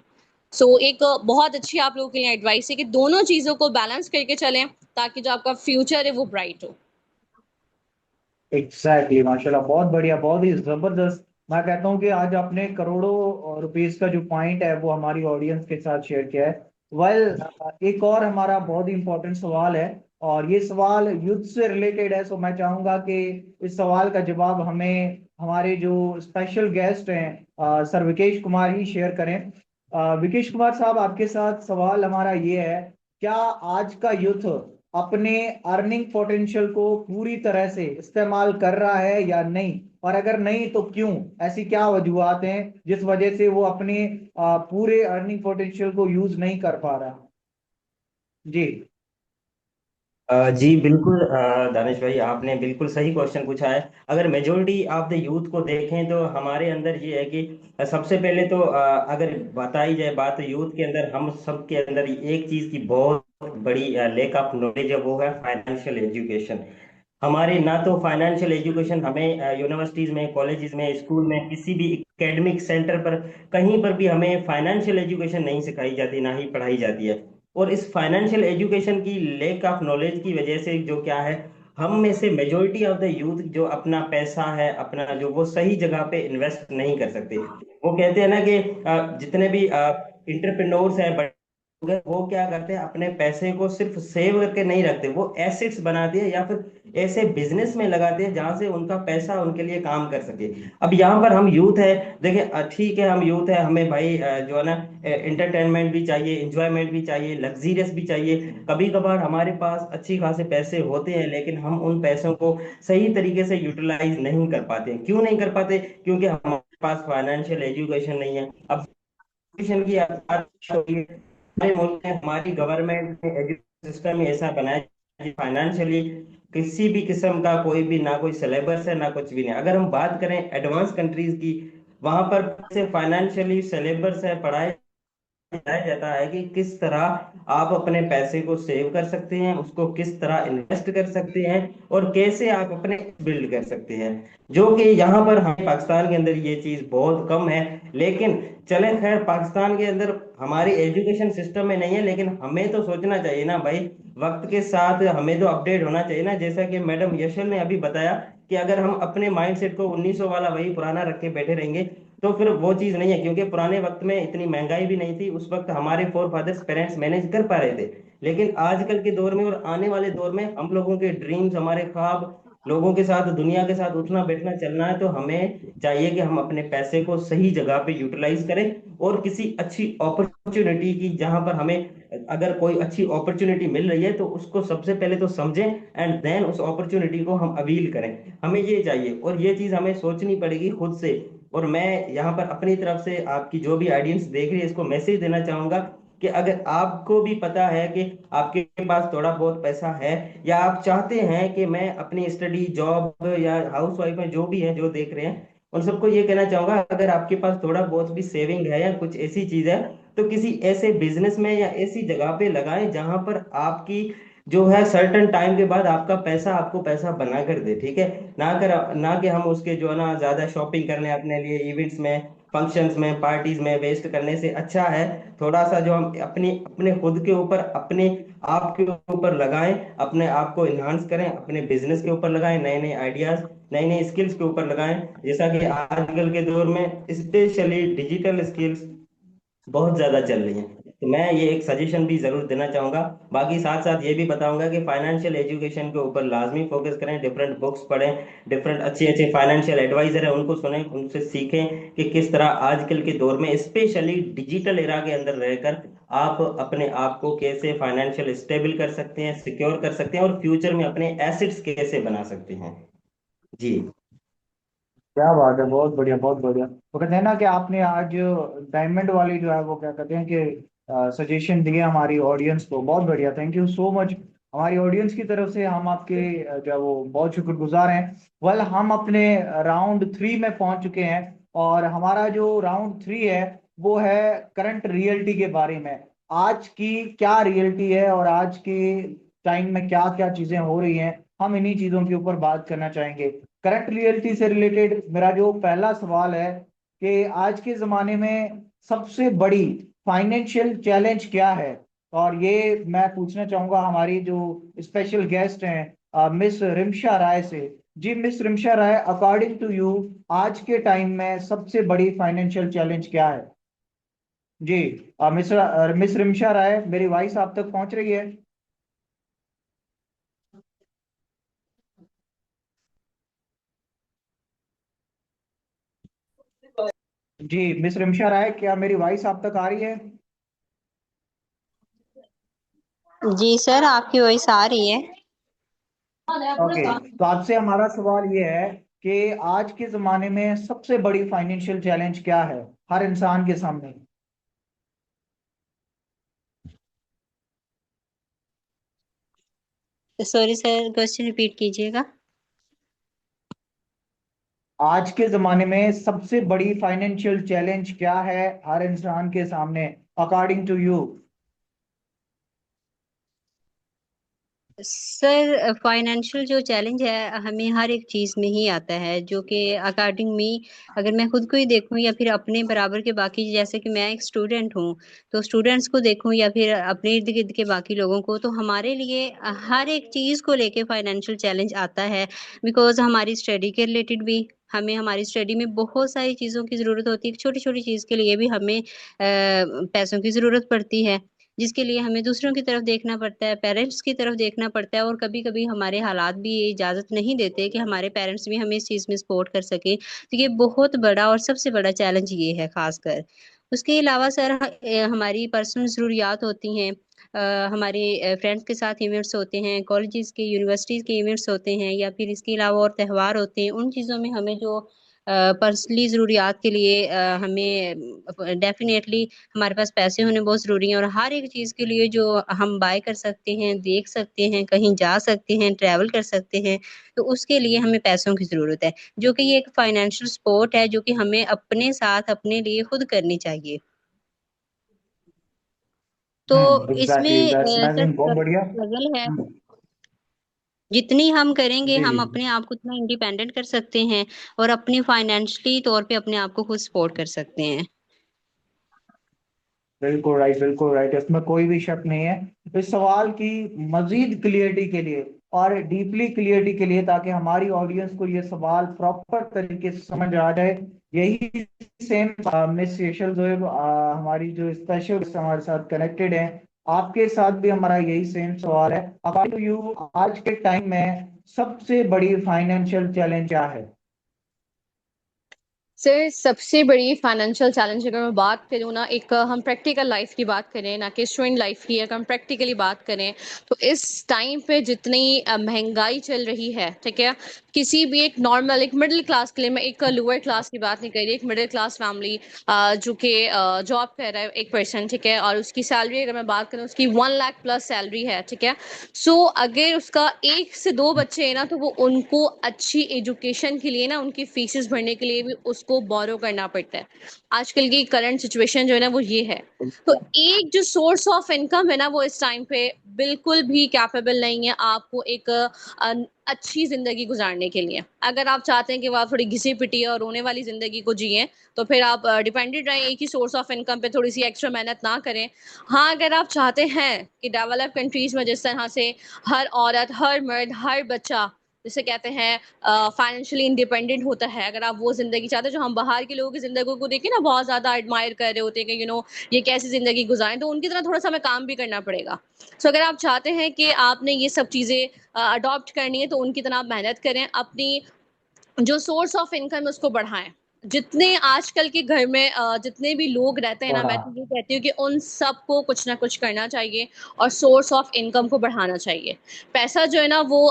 सो एक बहुत अच्छी आप लोगों के लिए एडवाइस है कि दोनों चीजों को बैलेंस करके चलें ताकि जो आपका फ्यूचर है वो ब्राइट हो। एग्जैक्टली माशाल्लाह, बहुत बढ़िया, बहुत ही जबरदस्त। मैं कहता हूँ कि आज आपने करोड़ों रुपीस का जो पॉइंट है वो हमारी ऑडियंस के साथ शेयर किया है। वेल, एक और हमारा बहुत ही इंपॉर्टेंट सवाल है, और ये सवाल युद्ध से रिलेटेड है। सो मैं चाहूंगा कि इस सवाल का जवाब हमें हमारे जो स्पेशल गेस्ट हैं सर विकेश कुमार ही शेयर करें। विकेश कुमार साहब, आपके साथ सवाल हमारा ये है, क्या आज का यूथ अपने अर्निंग पोटेंशियल को पूरी तरह से इस्तेमाल कर रहा है या नहीं, और अगर नहीं तो क्यों? ऐसी क्या वजूहत हैं जिस वजह से वो अपने पूरे अर्निंग पोटेंशियल को यूज नहीं कर पा रहा? जी। जी बिल्कुल दानिश भाई, आपने बिल्कुल सही क्वेश्चन पूछा है। अगर मेजोरिटी ऑफ द यूथ को देखें तो हमारे अंदर ये है कि सबसे पहले तो अगर बताई जाए बात, तो यूथ के अंदर, हम सब के अंदर एक चीज की बहुत बड़ी लेक ऑफ नॉलेज है, वो है फाइनेंशियल एजुकेशन। हमारे ना तो फाइनेंशियल एजुकेशन हमें यूनिवर्सिटीज में, कॉलेजेस में, स्कूल में, किसी भी एकेडमिक सेंटर पर, कहीं पर भी हमें फाइनेंशियल एजुकेशन नहीं सिखाई जाती, ना ही पढ़ाई जाती है। और इस फाइनेंशियल एजुकेशन की लेक ऑफ नॉलेज की वजह से जो क्या है, हम में से मेजोरिटी ऑफ द यूथ जो अपना पैसा है, अपना जो, वो सही जगह पे इन्वेस्ट नहीं कर सकते। वो कहते हैं ना कि जितने भी इंटरप्रेन्योर्स हैं, वो क्या करते हैं, अपने पैसे को सिर्फ सेव करके नहीं रखते, वो एसेट्स बनाते हैं या फिर ऐसे बिजनेस में लगाते हैं जहां से उनका पैसा उनके लिए काम कर सके। अब यहाँ पर हम यूथ है, देखिए ठीक है हम यूथ है, हमें भाई जो है ना एंटरटेनमेंट भी चाहिए, इंजॉयमेंट भी चाहिए, लग्जीरियस भी चाहिए। कभी कभार हमारे पास अच्छी खासे पैसे होते हैं लेकिन हम उन पैसों को सही तरीके से यूटिलाइज नहीं कर पाते। क्यों नहीं कर पाते? क्योंकि हमारे पास फाइनेंशियल एजुकेशन नहीं है। अब एजुकेशन की बात होती है, हमारे मुल्क में हमारी गवर्नमेंट ने एजुकेशन सिस्टम ही ऐसा बनाया कि फाइनेंशियली किसी भी किस्म का कोई भी ना कोई सिलेबस है ना कुछ भी नहीं। अगर हम बात करें एडवांस कंट्रीज की, वहां पर से फाइनेंशियली सिलेबस है, पढ़ाई बताया जाता है कि किस तरह आप अपने पैसे को सेव कर सकते हैं, उसको किस तरह इन्वेस्ट कर सकते हैं, और कैसे आप अपने बिल्ड कर सकते हैं, जो कि यहाँ पर हमें पाकिस्तान के अंदर ये चीज बहुत कम है। लेकिन चले खैर, पाकिस्तान के अंदर हमारी एजुकेशन सिस्टम में नहीं है, लेकिन हमें तो सोचना चाहिए ना भाई, वक्त के साथ हमें तो अपडेट होना चाहिए ना। जैसा कि मैडम यशल ने अभी बताया कि अगर हम अपने माइंडसेट को 1900 वाला वही पुराना रख के बैठे रहेंगे तो फिर वो चीज नहीं है। क्योंकि पुराने वक्त में इतनी महंगाई भी नहीं थी, उस वक्त हमारे फोर फादर्स पेरेंट्स मैनेज कर पा रहे थे। लेकिन आजकल के दौर में और आने वाले दौर में हम लोगों के ड्रीम्स, हमारे ख्वाब, लोगों के साथ, दुनिया के साथ उठना बैठना चलना है, तो हमें चाहिए कि हम अपने पैसे को सही जगह पे यूटिलाइज करें, और किसी अच्छी अपॉर्चुनिटी की, जहां पर हमें अगर कोई अच्छी अपॉर्चुनिटी मिल रही है तो उसको सबसे पहले तो समझें एंड देन उस अपॉर्चुनिटी को हम अवील करें। हमें ये चाहिए, और ये चीज हमें सोचनी पड़ेगी खुद से। और मैं यहाँ पर अपनी तरफ से आपकी जो भी ऑडियंस देख रही है इसको मैसेज देना चाहूंगा कि अगर आपको भी पता है कि आपके पास थोड़ा बहुत पैसा है, या आप चाहते हैं कि मैं अपनी स्टडी, जॉब या हाउस वाइफ में जो भी है जो देख रहे हैं, उन सबको ये कहना चाहूंगा, अगर आपके पास थोड़ा बहुत भी सेविंग है या कुछ ऐसी चीज है, तो किसी ऐसे बिजनेस में या ऐसी जगह पे लगाएं जहां पर आपकी जो है सर्टन टाइम के बाद आपका पैसा आपको पैसा बना कर दे। ठीक है, ना कि हम उसके जो है ना ज्यादा शॉपिंग करने अपने लिए इवेंट्स में, फंक्शंस में, पार्टीज में वेस्ट करने से अच्छा है थोड़ा सा जो हम अपनी अपने खुद के ऊपर, अपने आप के ऊपर लगाएं, अपने आप को इन्हांस करें, अपने बिजनेस के ऊपर लगाएं, नए नए आइडियाज, नई नई स्किल्स के ऊपर लगाएं। जैसा कि आजकल के दौर में स्पेशली डिजिटल स्किल्स बहुत ज्यादा चल रही हैं, तो मैं ये एक सजेशन भी जरूर देना चाहूंगा। बाकी साथ साथ ये भी बताऊंगा कि फाइनेंशियल एजुकेशन के ऊपर लाजमी फोकस करें, डिफरेंट बुक्स पढ़ें, डिफरेंट अच्छे अच्छे फाइनेंशियल एडवाइजर हैं उनको सुनें, उनसे सीखें कि किस तरह आजकल के दौर में स्पेशली डिजिटल एरा के अंदर रहकर आप अपने आप को कैसे फाइनेंशियल स्टेबल कर सकते हैं, सिक्योर कर सकते हैं, और फ्यूचर में अपने एसेट्स कैसे बना सकते हैं। जी। क्या बात है, बहुत बढ़िया बहुत बढ़िया। वो कहते हैं ना कि आपने आज डायमंड वाली जो है वो क्या कहते हैं कि सजेशन दिए हमारी ऑडियंस को, बहुत बढ़िया, थैंक यू सो मच। हमारी ऑडियंस की तरफ से हम आपके जो है वो बहुत शुक्रगुजार हैं। वेल, हम अपने राउंड 3 में पहुंच चुके हैं, और हमारा जो राउंड 3 है वो है करंट रियलिटी के बारे में। आज की क्या रियलिटी है और आज के टाइम में क्या क्या चीजें हो रही हैं, हम इन्हीं चीजों के ऊपर बात करना चाहेंगे। करंट रियलिटी से रिलेटेड मेरा जो पहला सवाल है कि आज के जमाने में सबसे बड़ी फाइनेंशियल चैलेंज क्या है। और ये मैं पूछना चाहूंगा हमारी जो स्पेशल गेस्ट हैं मिस रिमशा राय से। जी miss Rimsha Rai, according to you आज के टाइम में सबसे बड़ी फाइनेंशियल चैलेंज क्या है? जी मिस रिमशा राय, मेरी वॉइस आप तक पहुंच रही है? जी मिस रिमशा राय, क्या मेरी वॉइस आप तक आ रही है? जी सर, आपकी वॉइस आ रही है। ओके, तो आपसे हमारा सवाल ये है कि आज के जमाने में सबसे बड़ी फाइनेंशियल चैलेंज क्या है हर इंसान के सामने? सॉरी सर, क्वेश्चन रिपीट कीजिएगा। आज के जमाने में सबसे बड़ी फाइनेंशियल चैलेंज क्या है हर इंसान के सामने, according to you? Sir, financial जो चैलेंज है हमें हर एक चीज़ में ही आता है, जो कि अकॉर्डिंग मी, अगर मैं खुद को ही देखूं या फिर अपने बराबर के बाकी, जैसे कि मैं एक स्टूडेंट हूं, तो स्टूडेंट्स को देखूं या फिर अपने इर्द गिर्द के बाकी लोगों को, तो हमारे लिए हर एक चीज़ को लेके फाइनेंशियल चैलेंज आता है। बिकॉज हमारी स्टडी के रिलेटेड भी हमें हमारी स्टडी में बहुत सारी चीज़ों की ज़रूरत होती है, छोटी छोटी चीज़ के लिए भी हमें पैसों की ज़रूरत पड़ती है। जिसके लिए हमें दूसरों की तरफ देखना पड़ता है, पेरेंट्स की तरफ देखना पड़ता है, और कभी-कभी हमारे हालात भी ये इजाज़त नहीं देते कि हमारे पेरेंट्स भी हमें इस चीज़ में सपोर्ट कर सकें। तो ये बहुत बड़ा और सबसे बड़ा चैलेंज ये है ख़ासकर। उसके अलावा सर हमारी पर्सनल ज़रूरियात होती हैं। हमारे फ्रेंड्स के साथ इवेंट्स होते हैं, कॉलेजेस के, यूनिवर्सिटीज़ के इवेंट्स होते हैं, या फिर इसके अलावा और त्योहार होते हैं। उन चीज़ों में हमें जो पर्सनली ज़रूरियात के लिए हमें डेफ़िनेटली हमारे पास पैसे होने बहुत ज़रूरी हैं, और हर एक चीज़ के लिए जो हम बाय कर सकते हैं, देख सकते हैं, कहीं जा सकते हैं, ट्रैवल कर सकते हैं, तो उसके लिए हमें पैसों की ज़रूरत है। जो कि ये एक फाइनेंशियल सपोर्ट है, जो कि हमें अपने साथ अपने लिए खुद करनी चाहिए। तो एग्जैक्टली, इसमें दैट्स सर अमेजिंग, बहुत बढ़िया। स्ट्रगल है। जितनी हम करेंगे, जी हम जी, अपने आप को उतना इंडिपेंडेंट कर सकते हैं, और अपनी फाइनेंशियली तौर पे अपने आप को खुद सपोर्ट कर सकते हैं। बिल्कुल राइट, इसमें कोई भी शक नहीं है। इस सवाल की मजीद क्लियरिटी के लिए और डीपली क्लियरिटी के लिए, ताकि हमारी ऑडियंस को ये सवाल प्रॉपर तरीके से समझ आ जाए, यही सेम मिस शेशल जो है हमारी जो स्पेशल हमारे साथ कनेक्टेड है, आपके साथ भी हमारा यही सेम सवाल है। अकॉर्डिंग टू यू, आज के टाइम में सबसे बड़ी फाइनेंशियल चैलेंज क्या है? सर सबसे बड़ी फाइनेंशियल चैलेंज अगर मैं बात करूँ ना, एक हम प्रैक्टिकल लाइफ की बात करें ना कि स्टूडेंट लाइफ की, अगर हम प्रैक्टिकली बात करें तो इस टाइम पे जितनी महंगाई चल रही है, ठीक है, किसी भी एक नॉर्मल एक मिडिल क्लास के लिए, मैं एक लोअर क्लास की बात नहीं कर रही, एक मिडिल क्लास फैमिली जो कि जॉब कर रहा है एक पर्सन, ठीक है, और उसकी सैलरी अगर मैं बात करूँ उसकी 1 लाख प्लस सैलरी है, ठीक है। सो अगर उसका 1 से 2 बच्चे हैं ना, तो वो उनको अच्छी एजुकेशन के लिए ना, उनकी फीसेस भरने के लिए भी उसको बोरो करना पड़ता है। आजकल की करंट सिचुएशन जो है ना वो ये है। तो एक जो सोर्स ऑफ इनकम है ना, वो इस टाइम पे बिल्कुल भी कैपेबल नहीं है आपको एक अच्छी जिंदगी गुजारने के लिए। अगर आप चाहते हैं कि वो आप थोड़ी घिसी पिटी और रोने वाली जिंदगी को जिए, तो फिर आप डिपेंडेंट रहें एक ही सोर्स ऑफ इनकम पे, थोड़ी सी एक्स्ट्रा मेहनत ना करें। हाँ, अगर आप चाहते हैं कि डेवलप कंट्रीज में जिस तरह से हर औरत, हर मर्द, हर बच्चा जिसे कहते हैं फाइनेंशियली इंडिपेंडेंट होता है, अगर आप वो जिंदगी चाहते हैं जो हम बाहर के लोगों की जिंदगी को देख के ना बहुत ज्यादा एडमायर कर रहे होते हैं कि ये कैसी जिंदगी गुजारें, तो उनकी तरह थोड़ा सा हमें काम भी करना पड़ेगा। सो अगर आप चाहते हैं कि आपने ये सब चीजें अडॉप्ट करनी है, तो उनकी तरह आप मेहनत करें, अपनी जो सोर्स ऑफ इनकम है उसको बढ़ाएं। जितने आजकल के घर में जितने भी लोग रहते हैं ना, मैं तो ये कहती हूँ कि उन सबको कुछ ना कुछ करना चाहिए और सोर्स ऑफ इनकम को बढ़ाना चाहिए। पैसा जो है ना वो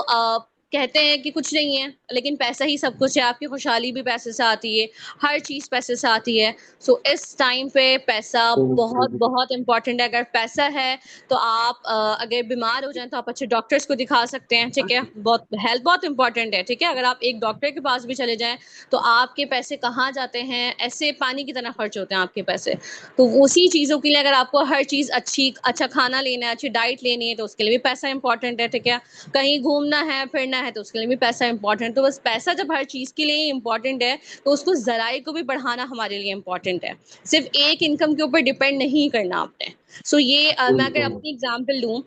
कहते हैं कि कुछ नहीं है, लेकिन पैसा ही सब कुछ है। आपकी खुशहाली भी पैसे से आती है, हर चीज पैसे से आती है। सो इस टाइम पे पैसा बहुत बहुत इंपॉर्टेंट है। अगर पैसा है तो आप अगर बीमार हो जाएं तो आप अच्छे डॉक्टर्स को दिखा सकते हैं, ठीक है। बहुत हेल्थ बहुत इंपॉर्टेंट है, ठीक है। अगर आप एक डॉक्टर के पास भी चले जाएं तो आपके पैसे कहाँ जाते हैं, ऐसे पानी की तरह खर्च होते हैं आपके पैसे। तो उसी चीजों के लिए अगर आपको हर चीज अच्छा खाना लेना है, अच्छी डाइट लेनी है, तो उसके लिए भी पैसा इंपॉर्टेंट है, ठीक है। कहीं घूमना है फिरना है तो उसके लिए भी पैसा इंपॉर्टेंट है। तो बस पैसा जब हर चीज के लिए इंपॉर्टेंट है, तो उसको जराए को भी बढ़ाना हमारे लिए इंपॉर्टेंट है। सिर्फ एक इनकम के ऊपर डिपेंड नहीं करना आपने। सो ये मैं अगर अपनी एग्जाम्पल दूं,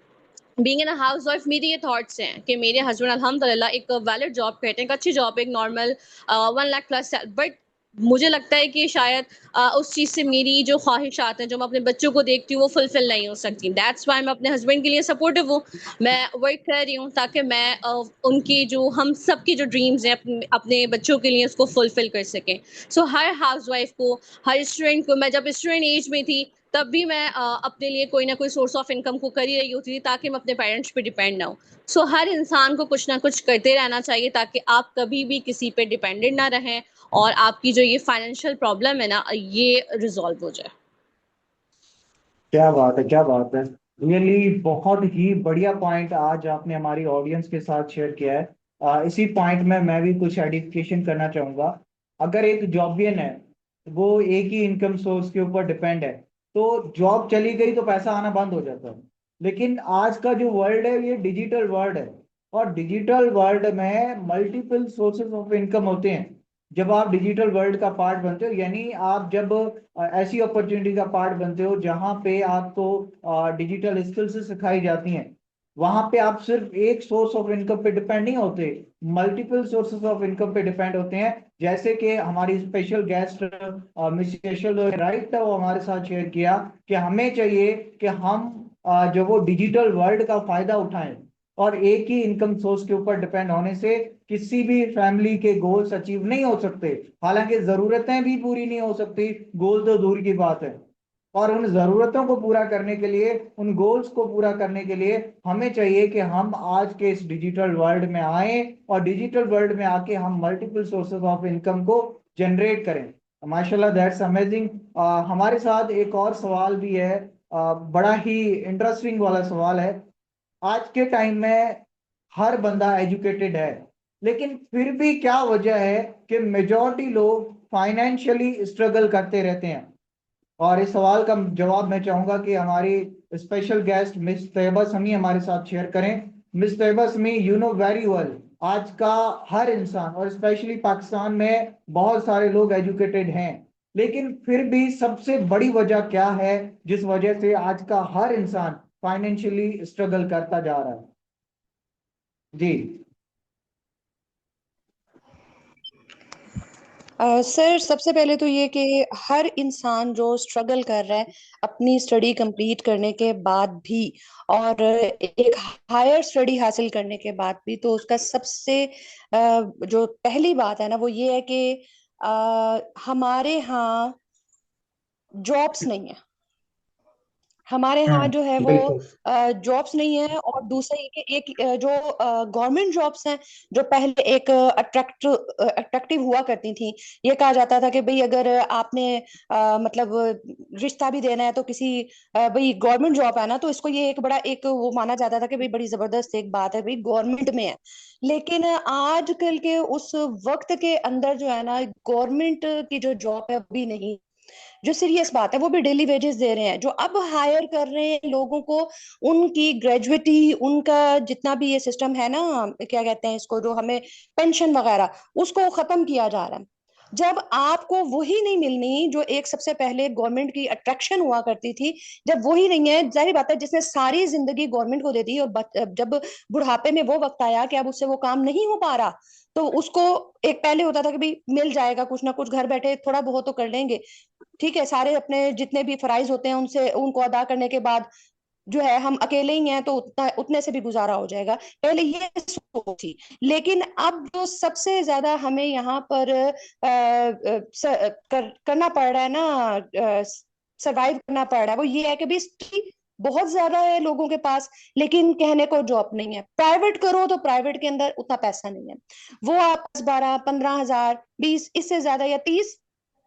being in a house wife, मेरे ये थॉट्स हैं कि मेरे हस्बैंड अल्हम्दुलिल्लाह एक वैलिड जॉब करते हैं, एक अच्छी जॉब, एक नॉर्मल 1 लाख प्लस, बट मुझे लगता है कि शायद उस चीज़ से मेरी जो ख्वाहिशात हैं, जो मैं अपने बच्चों को देखती हूँ, वो फुलफिल नहीं हो सकती। दैट्स वाई मैं अपने हस्बैंड के लिए सपोर्टिव हूँ। मैं वर्क कर रही हूँ ताकि मैं उनकी जो हम सब की जो ड्रीम्स हैं अपने बच्चों के लिए उसको फुलफिल कर सकें। सो हर हाउस वाइफ को, हर स्टूडेंट को, मैं जब स्टूडेंट एज में थी तब भी मैं अपने लिए कोई ना कोई सोर्स ऑफ इनकम को कर ही रही होती थी, ताकि मैं अपने पेरेंट्स पे डिपेंड ना हो। सो हर इंसान को कुछ ना कुछ करते रहना चाहिए, ताकि आप कभी भी किसी पे डिपेंडेंट ना रहें और आपकी जो ये फाइनेंशियल प्रॉब्लम है ना, ये रिजॉल्व हो जाए। क्या बात है, क्या बात है। रियली बहुत ही बढ़िया पॉइंट आज आपने हमारी ऑडियंस के साथ शेयर किया है। इसी पॉइंट में मैं भी कुछ एडिफिकेशन करना चाहूंगा। अगर एक जॉबियन है, वो एक ही इनकम सोर्स के ऊपर डिपेंड है, तो जॉब चली गई तो पैसा आना बंद हो जाता है। लेकिन आज का जो वर्ल्ड है ये डिजिटल वर्ल्ड है, और डिजिटल वर्ल्ड में मल्टीपल सोर्सेज ऑफ इनकम होते हैं। जब आप डिजिटल वर्ल्ड का पार्ट बनते हो, यानी आप जब ऐसी अपॉर्चुनिटी का पार्ट बनते हो जहां पे आपको डिजिटल स्किल्स सिखाई जाती हैं, वहां पे आप सिर्फ एक सोर्स ऑफ इनकम पे डिपेंड नहीं होते, मल्टीपल सोर्सेज ऑफ इनकम पे डिपेंड होते हैं। जैसे कि हमारी स्पेशल गेस्ट मिस शेशल राइट, वो हमारे साथ शेयर किया कि हमें चाहिए कि हम जो वो डिजिटल वर्ल्ड का फायदा उठाएं, और एक ही इनकम सोर्स के ऊपर डिपेंड होने से किसी भी फैमिली के गोल्स अचीव नहीं हो सकते। हालांकि जरूरतें भी पूरी नहीं हो सकती, गोल तो दूर की बात है। और उन जरूरतों को पूरा करने के लिए, उन गोल्स को पूरा करने के लिए हमें चाहिए कि हम आज के इस डिजिटल वर्ल्ड में आए, और डिजिटल वर्ल्ड में आके हम मल्टीपल सोर्सेज ऑफ इनकम को जनरेट करें। माशाल्लाह, दैट्स अमेजिंग। हमारे साथ एक और सवाल भी है, बड़ा ही इंटरेस्टिंग वाला सवाल है। आज के टाइम में हर बंदा एजुकेटेड है, लेकिन फिर भी क्या वजह है कि मेजॉरिटी लोग फाइनेंशियली स्ट्रगल करते रहते हैं? और इस सवाल का जवाब मैं चाहूंगा कि हमारी स्पेशल गेस्ट मिस तैयबा समी हमारे साथ शेयर करें। मिस तैयबा समी, यू नो वेरी वेल, आज का हर इंसान और स्पेशली पाकिस्तान में बहुत सारे लोग एजुकेटेड हैं, लेकिन फिर भी सबसे बड़ी वजह क्या है जिस वजह से आज का हर इंसान फाइनेंशियली स्ट्रगल करता जा रहा है? जी। सर, सबसे पहले तो ये कि हर इंसान जो स्ट्रगल कर रहा है अपनी स्टडी कंप्लीट करने के बाद भी, और एक हायर स्टडी हासिल करने के बाद भी, तो उसका सबसे जो पहली बात है ना, वो ये है कि हमारे यहाँ जॉब्स नहीं है। हमारे यहाँ जो है वो बिल्कुल। जॉब्स नहीं है। और दूसरा ये कि एक जो गवर्नमेंट जॉब्स हैं, जो पहले एक अट्रैक्टिव हुआ करती थी। ये कहा जाता था कि भाई अगर आपने मतलब रिश्ता भी देना है तो किसी भाई गवर्नमेंट जॉब है ना, तो इसको ये एक बड़ा एक वो माना जाता था कि भाई बड़ी जबरदस्त एक बात है, भाई गवर्नमेंट में है। लेकिन आजकल के उस वक्त के अंदर जो है ना, गवर्नमेंट की जो जॉब है अभी नहीं। जो सीरियस बात है, वो भी डेली वेजेस दे रहे हैं। जो अब हायर कर रहे हैं लोगों को, उनकी ग्रेजुएटी, उनका जितना भी ये सिस्टम है ना, क्या कहते हैं इसको, जो हमें पेंशन वगैरह, उसको खत्म किया जा रहा है। जब आपको वही नहीं मिलनी जो एक सबसे पहले गवर्नमेंट की अट्रैक्शन हुआ करती थी, जब वही नहीं है, जाहिर बात है जिसने सारी जिंदगी गवर्नमेंट को दे दी, और जब बुढ़ापे में वो वक्त आया कि अब उससे वो काम नहीं हो पा रहा, तो उसको एक पहले होता था कि भाई मिल जाएगा कुछ ना कुछ, घर बैठे थोड़ा बहुत तो कर लेंगे, ठीक है, सारे अपने जितने भी फराइज होते हैं उनसे उनको अदा करने के बाद जो है हम अकेले ही हैं, तो उतने से भी गुजारा हो जाएगा। पहले ये सोच थी। लेकिन अब जो सबसे ज्यादा हमें यहाँ पर करना पड़ रहा है ना, सरवाइव करना पड़ रहा है, वो ये है कि भी बहुत ज्यादा है लोगों के पास, लेकिन कहने को जॉब नहीं है। प्राइवेट करो तो प्राइवेट के अंदर उतना पैसा नहीं है। वो आप 12-15 हजार, 20, इससे ज्यादा या 30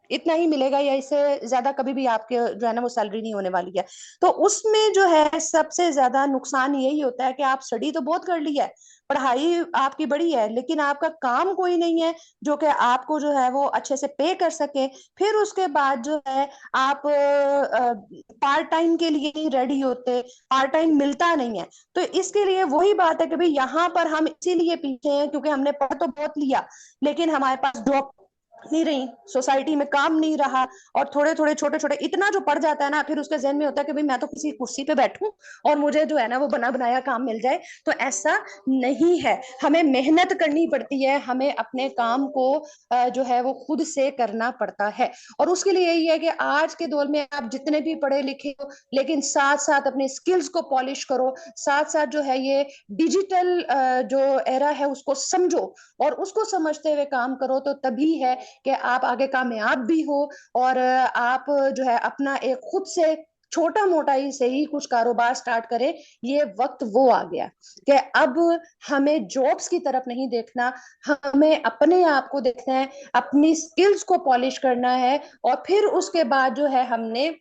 इतना ही मिलेगा, या इससे ज्यादा कभी भी आपके जो है ना वो सैलरी नहीं होने वाली है। तो उसमें जो है सबसे ज्यादा नुकसान यही होता है कि आप स्टडी तो बहुत कर ली है, पढ़ाई आपकी बड़ी है, लेकिन आपका काम कोई नहीं है जो कि आपको जो है वो अच्छे से पे कर सके। फिर उसके बाद जो है आप पार्ट टाइम के लिए ही रेडी होते, पार्ट टाइम मिलता नहीं है। तो इसके लिए वही बात है कि भाई यहाँ पर हम इसीलिए पीछे हैं क्योंकि हमने पढ़ तो बहुत लिया, लेकिन हमारे पास जॉब नहीं रही, सोसाइटी में काम नहीं रहा, और थोड़े थोड़े छोटे छोटे इतना जो पड़ जाता है ना, फिर उसके जहन में होता है कि भाई मैं तो किसी कुर्सी पे बैठूं और मुझे जो है ना वो बना बनाया काम मिल जाए। तो ऐसा नहीं है, हमें मेहनत करनी पड़ती है, हमें अपने काम को जो है वो खुद से करना पड़ता है। और उसके लिए यही है कि आज के दौर में आप जितने भी पढ़े लिखे हो, लेकिन साथ साथ अपने स्किल्स को पॉलिश करो, साथ साथ जो है ये डिजिटल जो एरा है उसको समझो, और उसको समझते हुए काम करो, तो तभी है कि आप आगे कामयाब भी हो। और आप जो है अपना एक खुद से छोटा मोटा ही से ही कुछ कारोबार स्टार्ट करें। ये वक्त वो आ गया कि अब हमें जॉब्स की तरफ नहीं देखना, हमें अपने आप को देखना है, अपनी स्किल्स को पॉलिश करना है, और फिर उसके बाद जो है हमने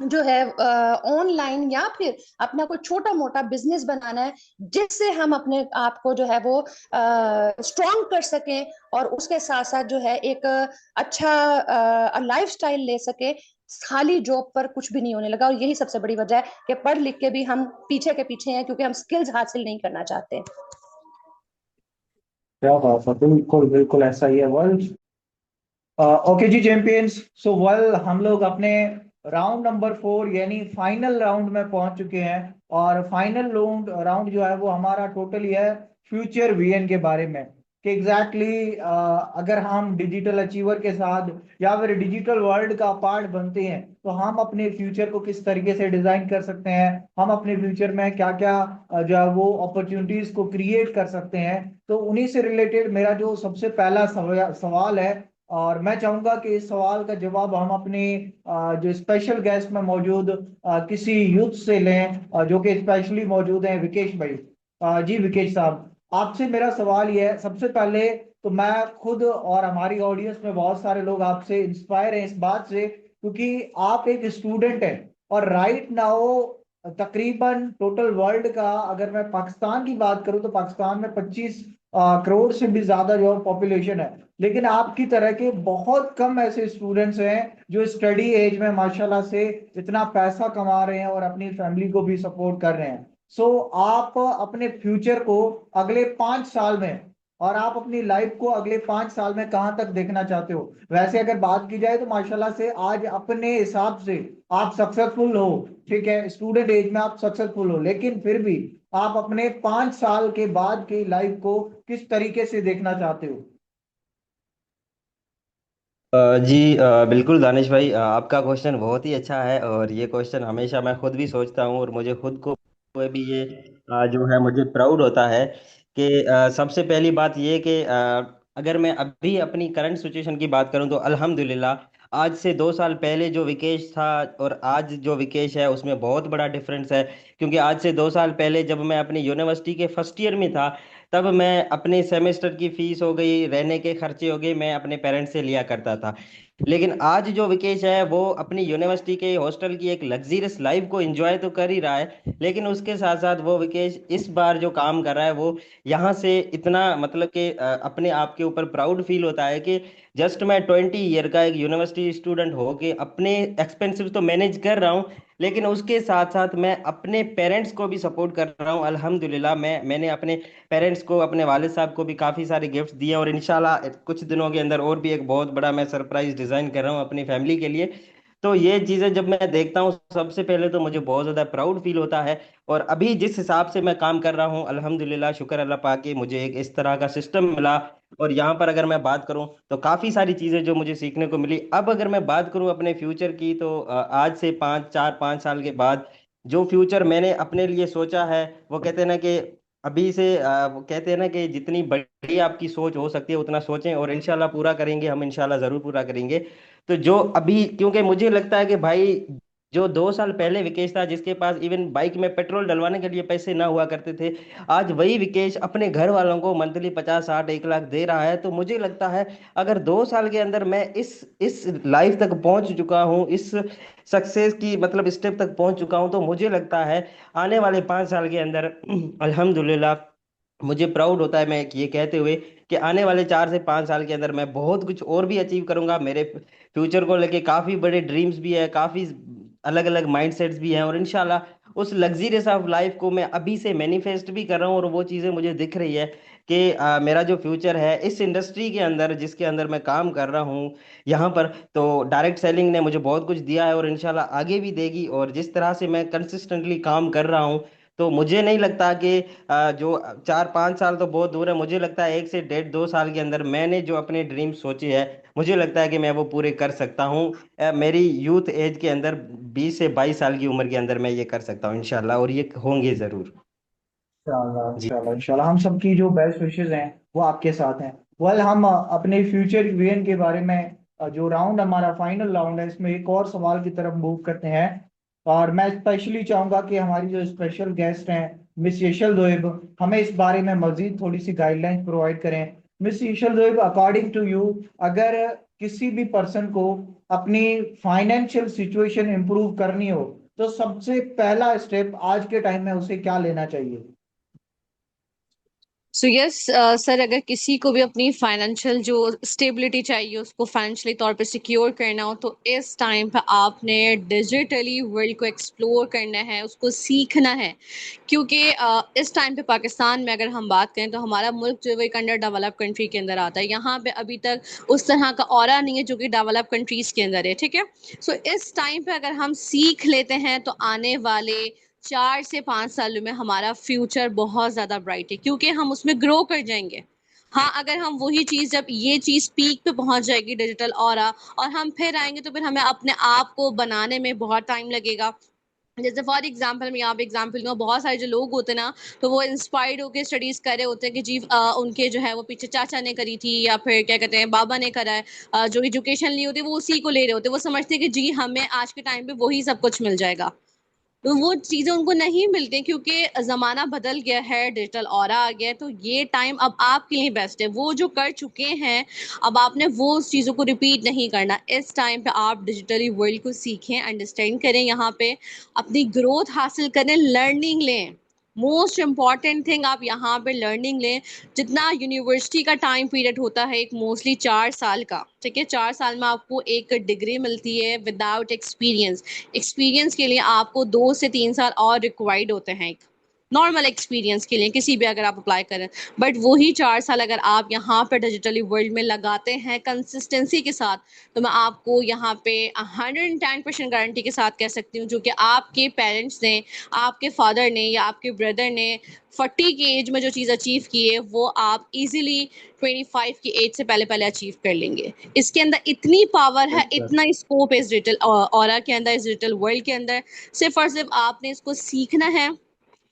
जो है ऑनलाइन या फिर अपना कोई छोटा मोटा बिजनेस बनाना है, जिससे हम अपने आप को जो है वो स्ट्रॉन्ग कर सकें, और उसके साथ साथ जो है एक अच्छा लाइफस्टाइल ले सके। खाली जॉब पर कुछ भी नहीं होने लगा, और यही सबसे बड़ी वजह है कि पढ़ लिख के भी हम पीछे के पीछे हैं, क्योंकि हम स्किल्स हासिल नहीं करना चाहते। क्या बात है, बिल्कुल बिल्कुल ऐसा ही है वर्ल्ड। ओके जी चैंपियंस, सो वेल, हम लोग अपने राउंड नंबर 4 यानी फाइनल राउंड में पहुंच चुके हैं। और फाइनल राउंड राउंड जो है वो हमारा टोटली है फ्यूचर विजन के बारे में। कि एग्जैक्टली अगर हम डिजिटल अचीवर के साथ या फिर डिजिटल वर्ल्ड का पार्ट बनते हैं तो हम अपने फ्यूचर को किस तरीके से डिजाइन कर सकते हैं, हम अपने फ्यूचर में क्या क्या जो है वो अपॉर्चुनिटीज को क्रिएट कर सकते हैं। तो उन्हीं से रिलेटेड मेरा जो सबसे पहला सवाल है, और मैं चाहूंगा कि इस सवाल का जवाब हम अपने जो स्पेशल गेस्ट में मौजूद किसी यूथ से लें, जो कि स्पेशली मौजूद हैं विकेश भाई। जी विकेश साहब, आपसे मेरा सवाल ये है, सबसे पहले तो मैं खुद और हमारी ऑडियंस में बहुत सारे लोग आपसे इंस्पायर हैं इस बात से, क्योंकि आप एक स्टूडेंट हैं और राइट नाउ तकरीबन टोटल वर्ल्ड का, अगर मैं पाकिस्तान की बात करूं तो पाकिस्तान में 25 करोड़ से भी ज्यादा जो पॉपुलेशन है, लेकिन आपकी तरह के बहुत कम ऐसे स्टूडेंट्स हैं जो स्टडी एज में माशाल्लाह से इतना पैसा कमा रहे हैं और अपनी फैमिली को भी सपोर्ट कर रहे हैं। सो आप अपने फ्यूचर को अगले 5 साल में और आप अपनी लाइफ को अगले 5 साल में कहां तक देखना चाहते हो? वैसे अगर बात की जाए तो माशाल्लाह से आज अपने हिसाब से आप सक्सेसफुल हो, ठीक है, स्टूडेंट एज में आप सक्सेसफुल हो, लेकिन फिर भी आप अपने 5 साल के बाद की लाइफ को किस तरीके से देखना चाहते हो? जी बिल्कुल दानिश भाई, आपका क्वेश्चन बहुत ही अच्छा है और ये क्वेश्चन हमेशा मैं खुद भी सोचता हूँ और मुझे खुद को भी ये जो है मुझे प्राउड होता है कि सबसे पहली बात ये कि अगर मैं अभी अपनी करंट सिचुएशन की बात करूँ तो अल्हम्दुलिल्लाह आज से 2 साल पहले जो विकेश था और आज जो विकेश है उसमें बहुत बड़ा डिफरेंस है। क्योंकि आज से 2 साल पहले जब मैं अपनी यूनिवर्सिटी के फर्स्ट ईयर में था तब मैं अपने सेमेस्टर की फीस हो गई, रहने के खर्चे हो गए, मैं अपने पेरेंट्स से लिया करता था। लेकिन आज जो विकेश है वो अपनी यूनिवर्सिटी के हॉस्टल की एक लग्जरियस लाइफ को एंजॉय तो कर ही रहा है, लेकिन उसके साथ साथ वो विकेश इस बार जो काम कर रहा है वो यहाँ से इतना मतलब कि अपने आप के ऊपर प्राउड फील होता है कि जस्ट मैं 20 ईयर का एक यूनिवर्सिटी स्टूडेंट हो के अपने एक्सपेंसिव तो मैनेज कर रहा हूँ, लेकिन उसके साथ साथ मैं अपने पेरेंट्स को भी सपोर्ट कर रहा हूँ। अल्हम्दुलिल्लाह मैंने अपने पेरेंट्स को, अपने वालिद साहब को भी काफ़ी सारे गिफ्ट्स दिए और इंशाल्लाह कुछ दिनों के अंदर और भी एक बहुत बड़ा मैं सरप्राइज डिज़ाइन कर रहा हूँ अपनी फैमिली के लिए। तो ये चीज़ें जब मैं देखता हूँ सबसे पहले तो मुझे बहुत ज़्यादा प्राउड फील होता है। और अभी जिस हिसाब से मैं काम कर रहा हूँ अल्हम्दुलिल्लाह, शुक्र अल्लाह पाक के मुझे एक इस तरह का सिस्टम मिला। और यहाँ पर अगर मैं बात करूँ तो काफ़ी सारी चीज़ें जो मुझे सीखने को मिली। अब अगर मैं बात करूँ अपने फ्यूचर की तो आज से 5 के बाद जो फ्यूचर मैंने अपने लिए सोचा है, वो कहते हैं ना कि अभी से वो कहते हैं ना कि जितनी बड़ी आपकी सोच हो सकती है उतना सोचें और इंशाल्लाह पूरा करेंगे, हम इंशाल्लाह ज़रूर पूरा करेंगे। तो जो अभी, क्योंकि मुझे लगता है कि भाई जो 2 साल पहले विकेश था जिसके पास इवन बाइक में पेट्रोल डलवाने के लिए पैसे ना हुआ करते थे, आज वही विकेश अपने घर वालों को मंथली 50 60 1 लाख दे रहा है। तो मुझे लगता है अगर 2 साल के अंदर मैं इस लाइफ तक पहुंच चुका हूँ, इस सक्सेस की मतलब स्टेप तक पहुंच चुका हूँ, तो मुझे लगता है आने वाले 5 साल के अंदर अल्हम्दुलिल्लाह मुझे प्राउड होता है मैं ये कहते हुए कि आने वाले 4 से 5 साल के अंदर मैं बहुत कुछ और भी अचीव करूंगा। मेरे फ्यूचर को लेके काफ़ी बड़े ड्रीम्स भी है, काफ़ी अलग अलग माइंडसेट्स भी हैं और इंशाल्लाह उस लग्जरियस ऑफ लाइफ को मैं अभी से मैनिफेस्ट भी कर रहा हूँ और वो चीज़ें मुझे दिख रही है कि मेरा जो फ्यूचर है इस इंडस्ट्री के अंदर जिसके अंदर मैं काम कर रहा हूँ यहाँ पर, तो डायरेक्ट सेलिंग ने मुझे बहुत कुछ दिया है और इंशाल्लाह आगे भी देगी। और जिस तरह से मैं कंसिस्टेंटली काम कर रहा हूँ तो मुझे नहीं लगता कि जो 4 5 साल तो बहुत दूर है, मुझे लगता है 1 से 1.5 2 साल के अंदर मैंने जो अपने ड्रीम सोचे हैं मुझे लगता है कि मैं वो पूरे कर सकता हूँ। मेरी यूथ एज के अंदर 20 से 22 साल की उम्र के अंदर मैं ये कर सकता हूँ इंशाल्लाह, और ये होंगे जरूर। इंशाल्लाह जी। इंशाल्लाह इंशाल्लाह, हम सबकी जो बेस्ट विशेस हैं वो आपके साथ हैं। वेल, हम अपने फ्यूचर विजन के बारे में जो राउंड हमारा फाइनल राउंड है इसमें एक और सवाल की तरफ मूव करते हैं। और मैं स्पेशली चाहूंगा कि हमारी जो स्पेशल गेस्ट हैं मिस यशल दोएब हमें इस बारे में मजीद थोड़ी सी गाइडलाइंस प्रोवाइड करें। Miss Yashal Doaib, according to you, अगर किसी भी पर्सन को अपनी फाइनेंशियल सिचुएशन इंप्रूव करनी हो तो सबसे पहला स्टेप आज के टाइम में उसे क्या लेना चाहिए? सो यस सर, अगर किसी को भी अपनी फाइनेंशियल जो स्टेबिलिटी चाहिए, उसको फाइनेंशियली तौर पे सिक्योर करना हो, तो इस टाइम पे आपने डिजिटली वर्ल्ड को एक्सप्लोर करना है, उसको सीखना है। क्योंकि इस टाइम पे पाकिस्तान में अगर हम बात करें तो हमारा मुल्क जो है वो एक अंडर डेवलप कंट्री के अंदर आता है। यहाँ पे अभी तक उस तरह का ऑरा नहीं है जो कि डेवलप कंट्रीज के अंदर है, ठीक है। सो इस टाइम पे अगर हम सीख लेते हैं तो आने वाले 4 से 5 सालों में हमारा फ्यूचर बहुत ज़्यादा ब्राइट है, क्योंकि हम उसमें ग्रो कर जाएंगे। हाँ, अगर हम वही चीज़, जब ये चीज़ पीक पे पहुँच जाएगी डिजिटल ऑरा, और हम फिर आएँगे, तो फिर हमें अपने आप को बनाने में बहुत टाइम लगेगा। जैसे फॉर एग्जांपल, मैं यहाँ पे एग्जांपल दूँगा, बहुत सारे जो लोग होते हैं ना, तो वो इंस्पायर्ड होके स्टडीज़ कर रहे होते हैं कि जी उनके जो है वो पीछे चाचा ने करी थी, या फिर क्या कहते हैं बाबा ने करा है। जो एजुकेशन ली होती है वो उसी को ले रहे होते हैं। वो समझते हैं कि जी हमें आज के टाइम पे वही सब कुछ मिल जाएगा। तो वो चीज़ें उनको नहीं मिलती, क्योंकि ज़माना बदल गया है, डिजिटल ऑरा आ गया है, तो ये टाइम अब आपके लिए बेस्ट है। वो जो कर चुके हैं, अब आपने वो उस चीज़ों को रिपीट नहीं करना। इस टाइम पे आप डिजिटली वर्ल्ड को सीखें, अंडरस्टैंड करें, यहाँ पे अपनी ग्रोथ हासिल करें, लर्निंग लें। मोस्ट इम्पॉर्टेंट थिंग, आप यहाँ पे लर्निंग लें। जितना यूनिवर्सिटी का टाइम पीरियड होता है एक मोस्टली 4 साल का, ठीक है? 4 साल में आपको एक डिग्री मिलती है विदाउट एक्सपीरियंस। एक्सपीरियंस के लिए आपको 2 से 3 साल और रिक्वायर्ड होते हैं, एक नॉर्मल एक्सपीरियंस के लिए, किसी भी अगर आप अप्लाई करें। बट वही 4 साल अगर आप यहाँ पे डिजिटली वर्ल्ड में लगाते हैं कंसिस्टेंसी के साथ, तो मैं आपको यहाँ पे 110% गारंटी के साथ कह सकती हूँ, जो कि आपके पेरेंट्स ने, आपके फादर ने या आपके ब्रदर ने 40 की एज में जो चीज़ अचीव की है, वो आप इजीली 25 की एज से पहले पहले अचीव कर लेंगे। इसके अंदर इतनी पावर है, इतना स्कोप है इस डिजिटल ऑरा के अंदर, इस डिजिटल वर्ल्ड के अंदर। सिर्फ और सिर्फ आपने इसको सीखना है,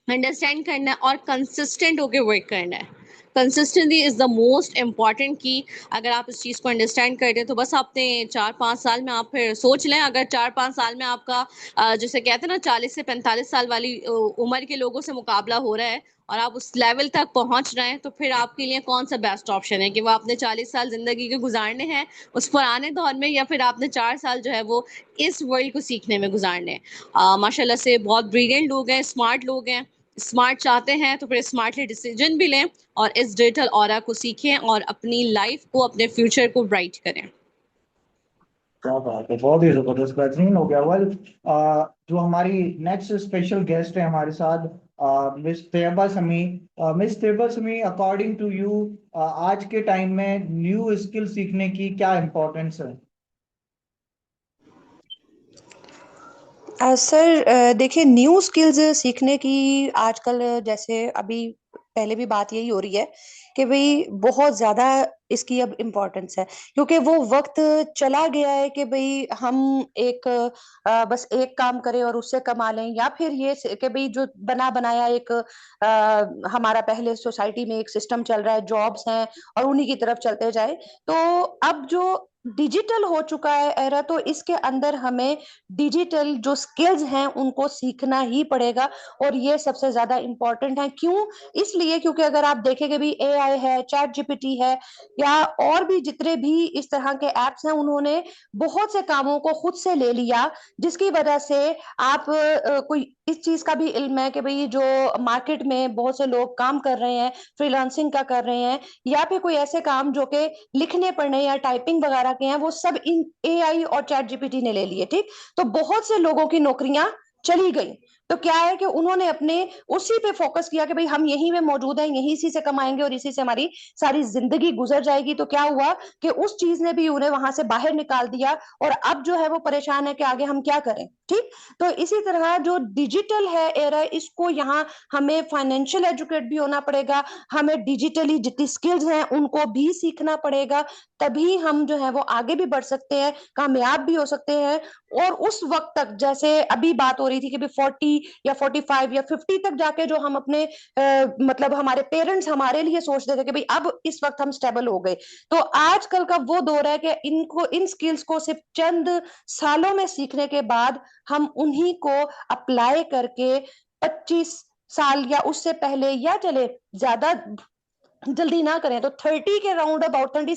अंडरस्टैंड करना है और कंसिस्टेंट होके वर्क करना है। Consistency is the most important की। अगर आप इस चीज़ को अंडरस्टैंड कर दें, तो बस आपने 4-5 साल में, आप फिर सोच लें, अगर 4-5 साल में आपका जैसे कहते हैं ना 40 से 45 साल वाली उम्र के लोगों से मुकाबला हो रहा है, और आप उस लेवल तक पहुंच रहे हैं, तो फिर आपके लिए कौन सा बेस्ट ऑप्शन है कि वो आपने 40 साल ज़िंदगी के गुजारने हैं उस पुराने दौर में, या फिर आपने 4 साल जो है वो इस वर्ल्ड को सीखने में गुजारने हैं। माशाल्लाह से बहुत ब्रिलियंट लोग हैं, स्मार्ट लोग हैं। स्मार्ट चाहते हैं तो फिर स्मार्टली डिसीजन भी लें, और इस डिजिटल ऑरा को सीखें और अपनी लाइफ को, अपने फ्यूचर को ब्राइट करें। क्या बात है, बहुत ही जबरदस्त, बेहतरीन हो गया। वेल, जो हमारी नेक्स्ट स्पेशल गेस्ट है हमारे साथ, मिस तैयबा समी। मिस तैयबा समी, अकॉर्डिंग टू यू, आज के टाइम में न्यू स्किल सीखने की क्या इम्पोर्टेंस है? सर देखिए, न्यू स्किल्स सीखने की आजकल, जैसे अभी पहले भी बात यही हो रही है कि भाई बहुत ज्यादा इसकी अब इम्पोर्टेंस है, क्योंकि वो वक्त चला गया है कि भाई हम एक बस एक काम करें और उससे कमा लें, या फिर ये कि भाई जो बना बनाया एक हमारा पहले सोसाइटी में एक सिस्टम चल रहा है, जॉब्स हैं और उन्हीं की तरफ चलते जाए। तो अब जो डिजिटल हो चुका है एरा, तो इसके अंदर हमें डिजिटल जो स्किल्स हैं उनको सीखना ही पड़ेगा, और ये सबसे ज्यादा इम्पोर्टेंट है। क्यों? इसलिए क्योंकि अगर आप देखेंगे भी, एआई है, चैट जीपीटी है, या और भी जितने भी इस तरह के एप्स हैं, उन्होंने बहुत से कामों को खुद से ले लिया, जिसकी वजह से आप कोई इस चीज का भी इल्म है कि भाई जो मार्केट में बहुत से लोग काम कर रहे हैं, फ्रीलांसिंग का कर रहे हैं, या फिर कोई ऐसे काम जो कि लिखने पढ़ने या टाइपिंग वगैरह के हैं, वो सब इन एआई और चैट जीपीटी ने ले लिए। ठीक? तो बहुत से लोगों की नौकरियां चली गई। तो क्या है कि उन्होंने अपने उसी पे फोकस किया कि भाई हम यहीं में मौजूद हैं, यहीं इसी से कमाएंगे और इसी से हमारी सारी जिंदगी गुजर जाएगी। तो क्या हुआ कि उस चीज ने भी उन्हें वहां से बाहर निकाल दिया, और अब जो है वो परेशान है कि आगे हम क्या करें। ठीक? तो इसी तरह जो डिजिटल है एरा, इसको यहाँ हमें फाइनेंशियल एजुकेट भी होना पड़ेगा, हमें डिजिटली जितनी स्किल्स हैं उनको भी सीखना पड़ेगा, तभी हम जो है वो आगे भी बढ़ सकते हैं, कामयाब भी हो सकते हैं। और उस वक्त तक, जैसे अभी बात हो रही थी कि भी 40 या 45 या 50 तक जाके जो हम अपने मतलब हमारे पेरेंट्स हमारे लिए सोचते थे कि भाई अब इस वक्त हम स्टेबल हो गए, तो आजकल का वो दौर है कि इनको, इन स्किल्स को सिर्फ चंद सालों में सीखने के बाद हम उन्हीं को अप्लाई करके 25 साल या उससे पहले, या चले ज्यादा जल्दी ना करें तो 30 के राउंड अबाउट, 30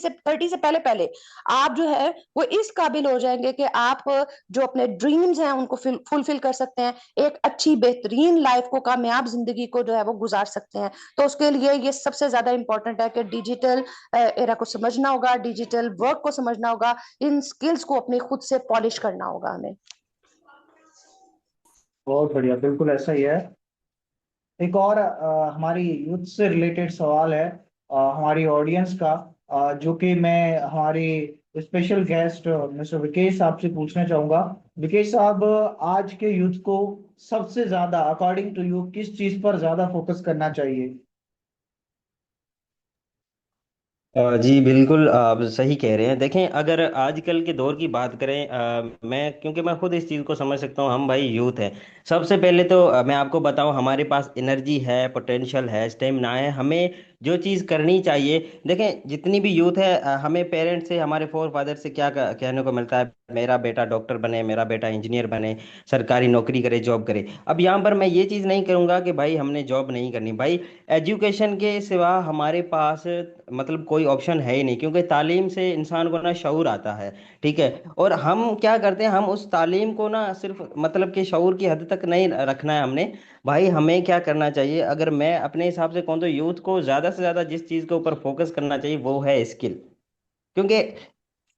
से पहले पहले आप जो है वो इस काबिल हो जाएंगे कि आप जो अपने ड्रीम्स हैं उनको फुलफिल कर सकते हैं, एक अच्छी बेहतरीन लाइफ को, कामयाब जिंदगी को जो है वो गुजार सकते हैं। तो उसके लिए ये सबसे ज्यादा इंपॉर्टेंट है कि डिजिटल एरा को समझना होगा, डिजिटल वर्क को समझना होगा, इन स्किल्स को अपने खुद से पॉलिश करना होगा हमें। बहुत बढ़िया, बिल्कुल ऐसा ही है। एक और हमारी यूथ से रिलेटेड सवाल है हमारी ऑडियंस का, जो कि मैं हमारे स्पेशल गेस्ट मिस्टर विकेश साहब से पूछना चाहूंगा। विकेश साहब, आज के यूथ को सबसे ज्यादा अकॉर्डिंग टू यू किस चीज पर ज्यादा फोकस करना चाहिए? जी बिल्कुल आप सही कह रहे हैं। देखें अगर आजकल के दौर की बात करें, मैं क्योंकि मैं खुद इस चीज़ को समझ सकता हूँ, हम भाई यूथ हैं। सबसे पहले तो मैं आपको बताऊँ, हमारे पास एनर्जी है, पोटेंशियल है, स्टेमिना है, हमें जो चीज़ करनी चाहिए। देखें जितनी भी यूथ है, हमें पेरेंट्स से, हमारे फोर फादर से क्या कहने को मिलता है, मेरा बेटा डॉक्टर बने, मेरा बेटा इंजीनियर बने, सरकारी नौकरी करे, जॉब करे। अब यहाँ पर मैं ये चीज़ नहीं करूँगा कि भाई हमने जॉब नहीं करनी। भाई एजुकेशन के सिवा हमारे पास मतलब कोई ऑप्शन है ही नहीं, क्योंकि तालीम से इंसान को ना शऊर आता है। ठीक है। और हम क्या करते हैं, हम उस तालीम को ना सिर्फ मतलब कि शऊर की हद तक नहीं रखना है हमने। भाई हमें क्या करना चाहिए, अगर मैं अपने हिसाब से कहूँ तो यूथ को ज़्यादा से ज़्यादा जिस चीज़ के ऊपर फोकस करना चाहिए वो है स्किल। क्योंकि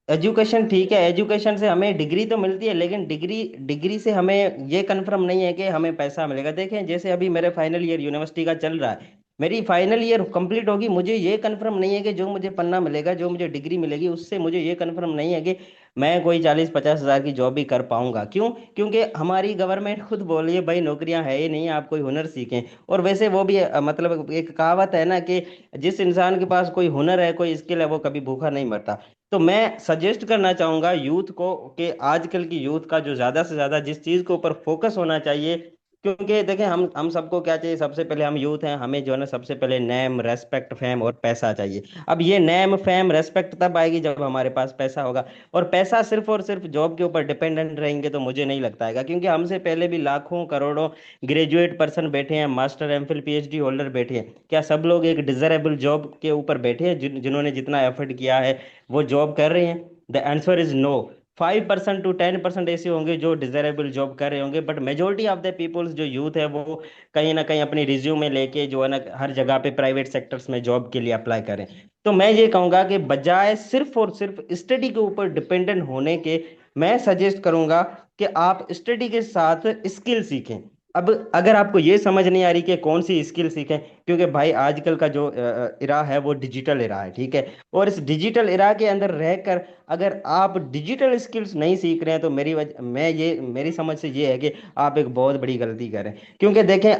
एजुकेशन ठीक है, एजुकेशन से हमें डिग्री तो मिलती है, लेकिन डिग्री डिग्री से हमें ये कंफर्म नहीं है कि हमें पैसा मिलेगा। देखें जैसे अभी मेरे फाइनल ईयर यूनिवर्सिटी का चल रहा है, मेरी फाइनल ईयर कंप्लीट होगी, मुझे ये कंफर्म नहीं है कि जो मुझे पन्ना मिलेगा, जो मुझे डिग्री मिलेगी, उससे मुझे ये कंफर्म नहीं है कि मैं कोई 40-50 हज़ार की जॉब भी कर पाऊंगा। क्यों? क्योंकि हमारी गवर्नमेंट खुद बोल रही है भाई नौकरियां है ही नहीं, आप कोई हुनर सीखें। और वैसे वो भी मतलब एक कहावत है ना कि जिस इंसान के पास कोई हुनर है, कोई स्किल है, वो कभी भूखा नहीं मरता। तो मैं सजेस्ट करना चाहूंगा यूथ को कि आजकल की यूथ का जो ज्यादा से ज्यादा जिस चीज के ऊपर फोकस होना चाहिए। क्योंकि देखें हम सबको क्या चाहिए, सबसे पहले हम यूथ हैं, हमें जो है ना सबसे पहले नेम, रेस्पेक्ट, फेम और पैसा चाहिए। अब ये नेम, फेम, रेस्पेक्ट तब आएगी जब हमारे पास पैसा होगा। और पैसा सिर्फ और सिर्फ जॉब के ऊपर डिपेंडेंट रहेंगे तो मुझे नहीं लगता है, क्योंकि हमसे पहले भी लाखों करोड़ों ग्रेजुएट पर्सन बैठे हैं, मास्टर, एमफिल, पीएचडी होल्डर बैठे हैं। क्या सब लोग एक डिजरेबल जॉब के ऊपर बैठे हैं? जिन्होंने जितना एफर्ट किया है वो जॉब कर रहे हैं? The answer is no. 5% to 10% ऐसे होंगे जो डिजरेबल जॉब कर रहे होंगे, but majority of the peoples जो यूथ है वो कहीं ना कहीं अपनी रिज्यूमे लेके जो है ना हर जगह पे प्राइवेट सेक्टर्स में जॉब के लिए अप्लाई करें। तो मैं ये कहूंगा कि बजाय सिर्फ और सिर्फ स्टडी के ऊपर डिपेंडेंट होने के, मैं सजेस्ट करूंगा कि आप स्टडी के साथ स्किल सीखें। अब अगर आपको ये समझ नहीं आ रही कि कौन सी स्किल सीखें, क्योंकि भाई आजकल का जो इरा है वो डिजिटल इरा है। ठीक है। और इस डिजिटल इरा के अंदर रहकर अगर आप डिजिटल स्किल्स नहीं सीख रहे हैं तो मेरी समझ से ये है कि आप एक बहुत बड़ी गलती कर रहे हैं। क्योंकि देखें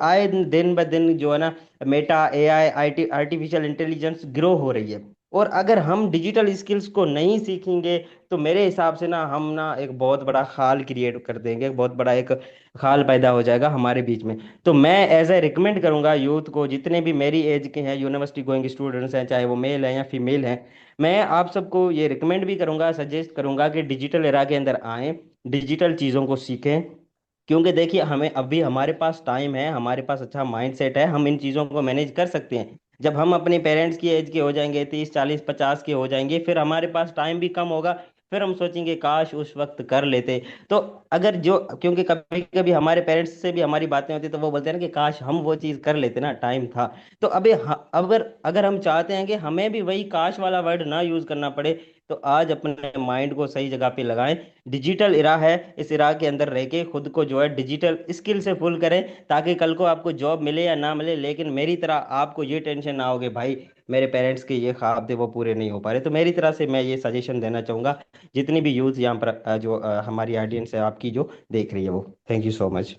आए दिन ब दिन जो है ना Meta, AI, IT, artificial intelligence grow हो रही है। और अगर हम डिजिटल स्किल्स को नहीं सीखेंगे तो मेरे हिसाब से ना हम ना एक बहुत बड़ा खाल क्रिएट कर देंगे, बहुत बड़ा एक खाल पैदा हो जाएगा हमारे बीच में। तो मैं एज ए रिकमेंड करूंगा यूथ को, जितने भी मेरी एज के हैं, यूनिवर्सिटी गोइंग स्टूडेंट्स हैं, चाहे वो मेल हैं या फीमेल हैं, मैं आप सबको ये रिकमेंड भी करूंगा, सजेस्ट करूंगा कि डिजिटल एरा के अंदर आएं, डिजिटल चीज़ों को सीखें। क्योंकि देखिए हमें अभी हमारे पास टाइम है, हमारे पास अच्छा माइंडसेट है, हम इन चीज़ों को मैनेज कर सकते हैं। जब हम अपने पेरेंट्स की एज के हो जाएंगे, 30, 40, 50 के हो जाएंगे, फिर हमारे पास टाइम भी कम होगा। फिर हम सोचेंगे काश उस वक्त कर लेते। तो अगर जो, क्योंकि कभी कभी हमारे पेरेंट्स से भी हमारी बातें होती तो वो बोलते हैं ना कि काश हम वो चीज़ कर लेते ना, टाइम था। तो अभी अगर अगर हम चाहते हैं कि हमें भी वही काश वाला वर्ड ना यूज करना पड़े, तो आज अपने माइंड को सही जगह पे लगाएं। डिजिटल इरा है, इस इरा के अंदर रह के खुद को जो है डिजिटल स्किल से फुल करें, ताकि कल को आपको जॉब मिले या ना मिले, लेकिन मेरी तरह आपको ये टेंशन ना होगे भाई मेरे पेरेंट्स के ये ख्वाब थे वो पूरे नहीं हो पा रहे। तो मेरी तरह से मैं ये सजेशन देना चाहूंगा जितनी भी यूथ यहाँ पर जो हमारी ऑडियंस है आपकी जो देख रही है वो। Thank you so much.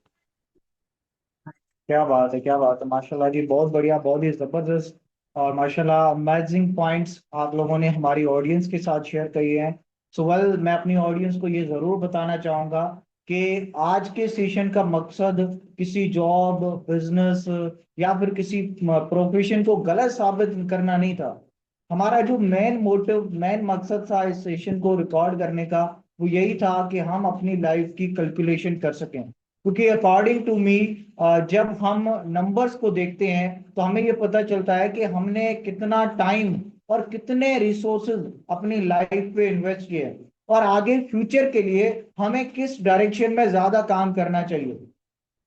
क्या बात है, क्या बात है, माशाल्लाह जी, बहुत बढ़िया, बहुत ही जबरदस्त। और माशाल्लाह अमेजिंग पॉइंट्स आप लोगों ने हमारी ऑडियंस के साथ शेयर किए हैं। सो वेल, मैं अपनी ऑडियंस को ये जरूर बताना चाहूंगा कि आज के सेशन का मकसद किसी जॉब, बिजनेस या फिर किसी प्रोफेशन को गलत साबित करना नहीं था। हमारा जो मेन मोटिव, मेन मकसद था इस सेशन को रिकॉर्ड करने का, वो यही था कि हम अपनी लाइफ की कैलकुलेशन कर सकें। क्योंकि अकॉर्डिंग टू मी, जब हम नंबर्स को देखते हैं तो हमें ये पता चलता है कि हमने कितना टाइम और कितने रिसोर्सेज अपनी लाइफ पे इन्वेस्ट किए हैं, और आगे फ्यूचर के लिए हमें किस डायरेक्शन में ज्यादा काम करना चाहिए।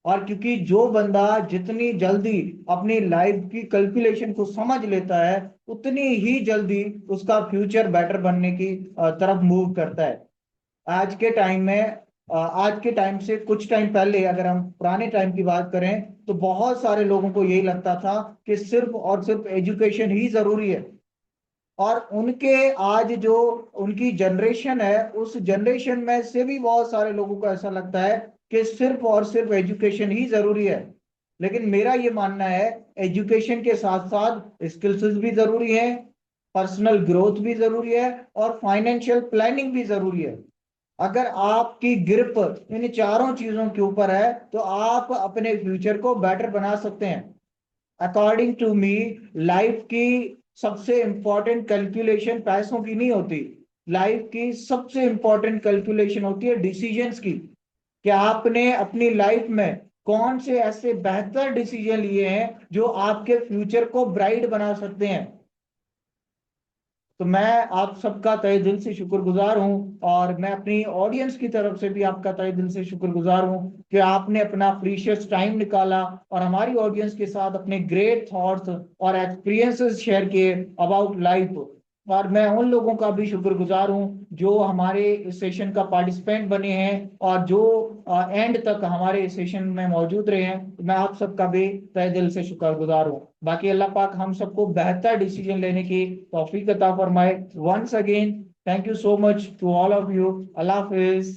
और क्योंकि जो बंदा जितनी जल्दी अपनी लाइफ की कैलकुलेशन को समझ लेता है, उतनी ही जल्दी उसका फ्यूचर बेटर बनने की तरफ मूव करता है। आज के टाइम में, आज के टाइम से कुछ टाइम पहले अगर हम पुराने टाइम की बात करें, तो बहुत सारे लोगों को यही लगता था कि सिर्फ और सिर्फ एजुकेशन ही जरूरी है। और उनके आज जो उनकी जनरेशन है, उस जनरेशन में से भी बहुत सारे लोगों को ऐसा लगता है कि सिर्फ और सिर्फ एजुकेशन ही जरूरी है। लेकिन मेरा ये मानना है, एजुकेशन के साथ साथ स्किल्स भी जरूरी है। पर्सनल ग्रोथ भी जरूरी है और फाइनेंशियल प्लानिंग भी जरूरी है। अगर आपकी ग्रिप इन चारों चीजों के ऊपर है तो आप अपने फ्यूचर को बेटर बना सकते हैं। अकॉर्डिंग टू मी, लाइफ की सबसे इंपॉर्टेंट कैलकुलेशन पैसों की नहीं होती। लाइफ की सबसे इंपॉर्टेंट कैलकुलेशन होती है डिसीजंस की, कि आपने अपनी लाइफ में कौन से ऐसे बेहतर डिसीजन लिए हैं जो आपके फ्यूचर को ब्राइट बना सकते हैं। तो मैं आप सबका तहे दिल से शुक्रगुजार हूं, और मैं अपनी ऑडियंस की तरफ से भी आपका तहे दिल से शुक्रगुजार हूं कि आपने अपना प्रीशियस टाइम निकाला और हमारी ऑडियंस के साथ अपने ग्रेट थॉट्स और एक्सपीरियंसेस शेयर किए अबाउट लाइफ। और मैं उन लोगों का भी शुक्रगुजार हूं जो हमारे इस सेशन का पार्टिसिपेंट बने हैं और जो एंड तक हमारे सेशन में मौजूद रहे हैं। मैं आप सबका भी तहे दिल से शुक्रगुजार हूँ। बाकी अल्लाह पाक हम सबको बेहतर डिसीजन लेने की तौफीक अता फरमाए। Once again thank you so much to all of you. अल्लाह हाफिज।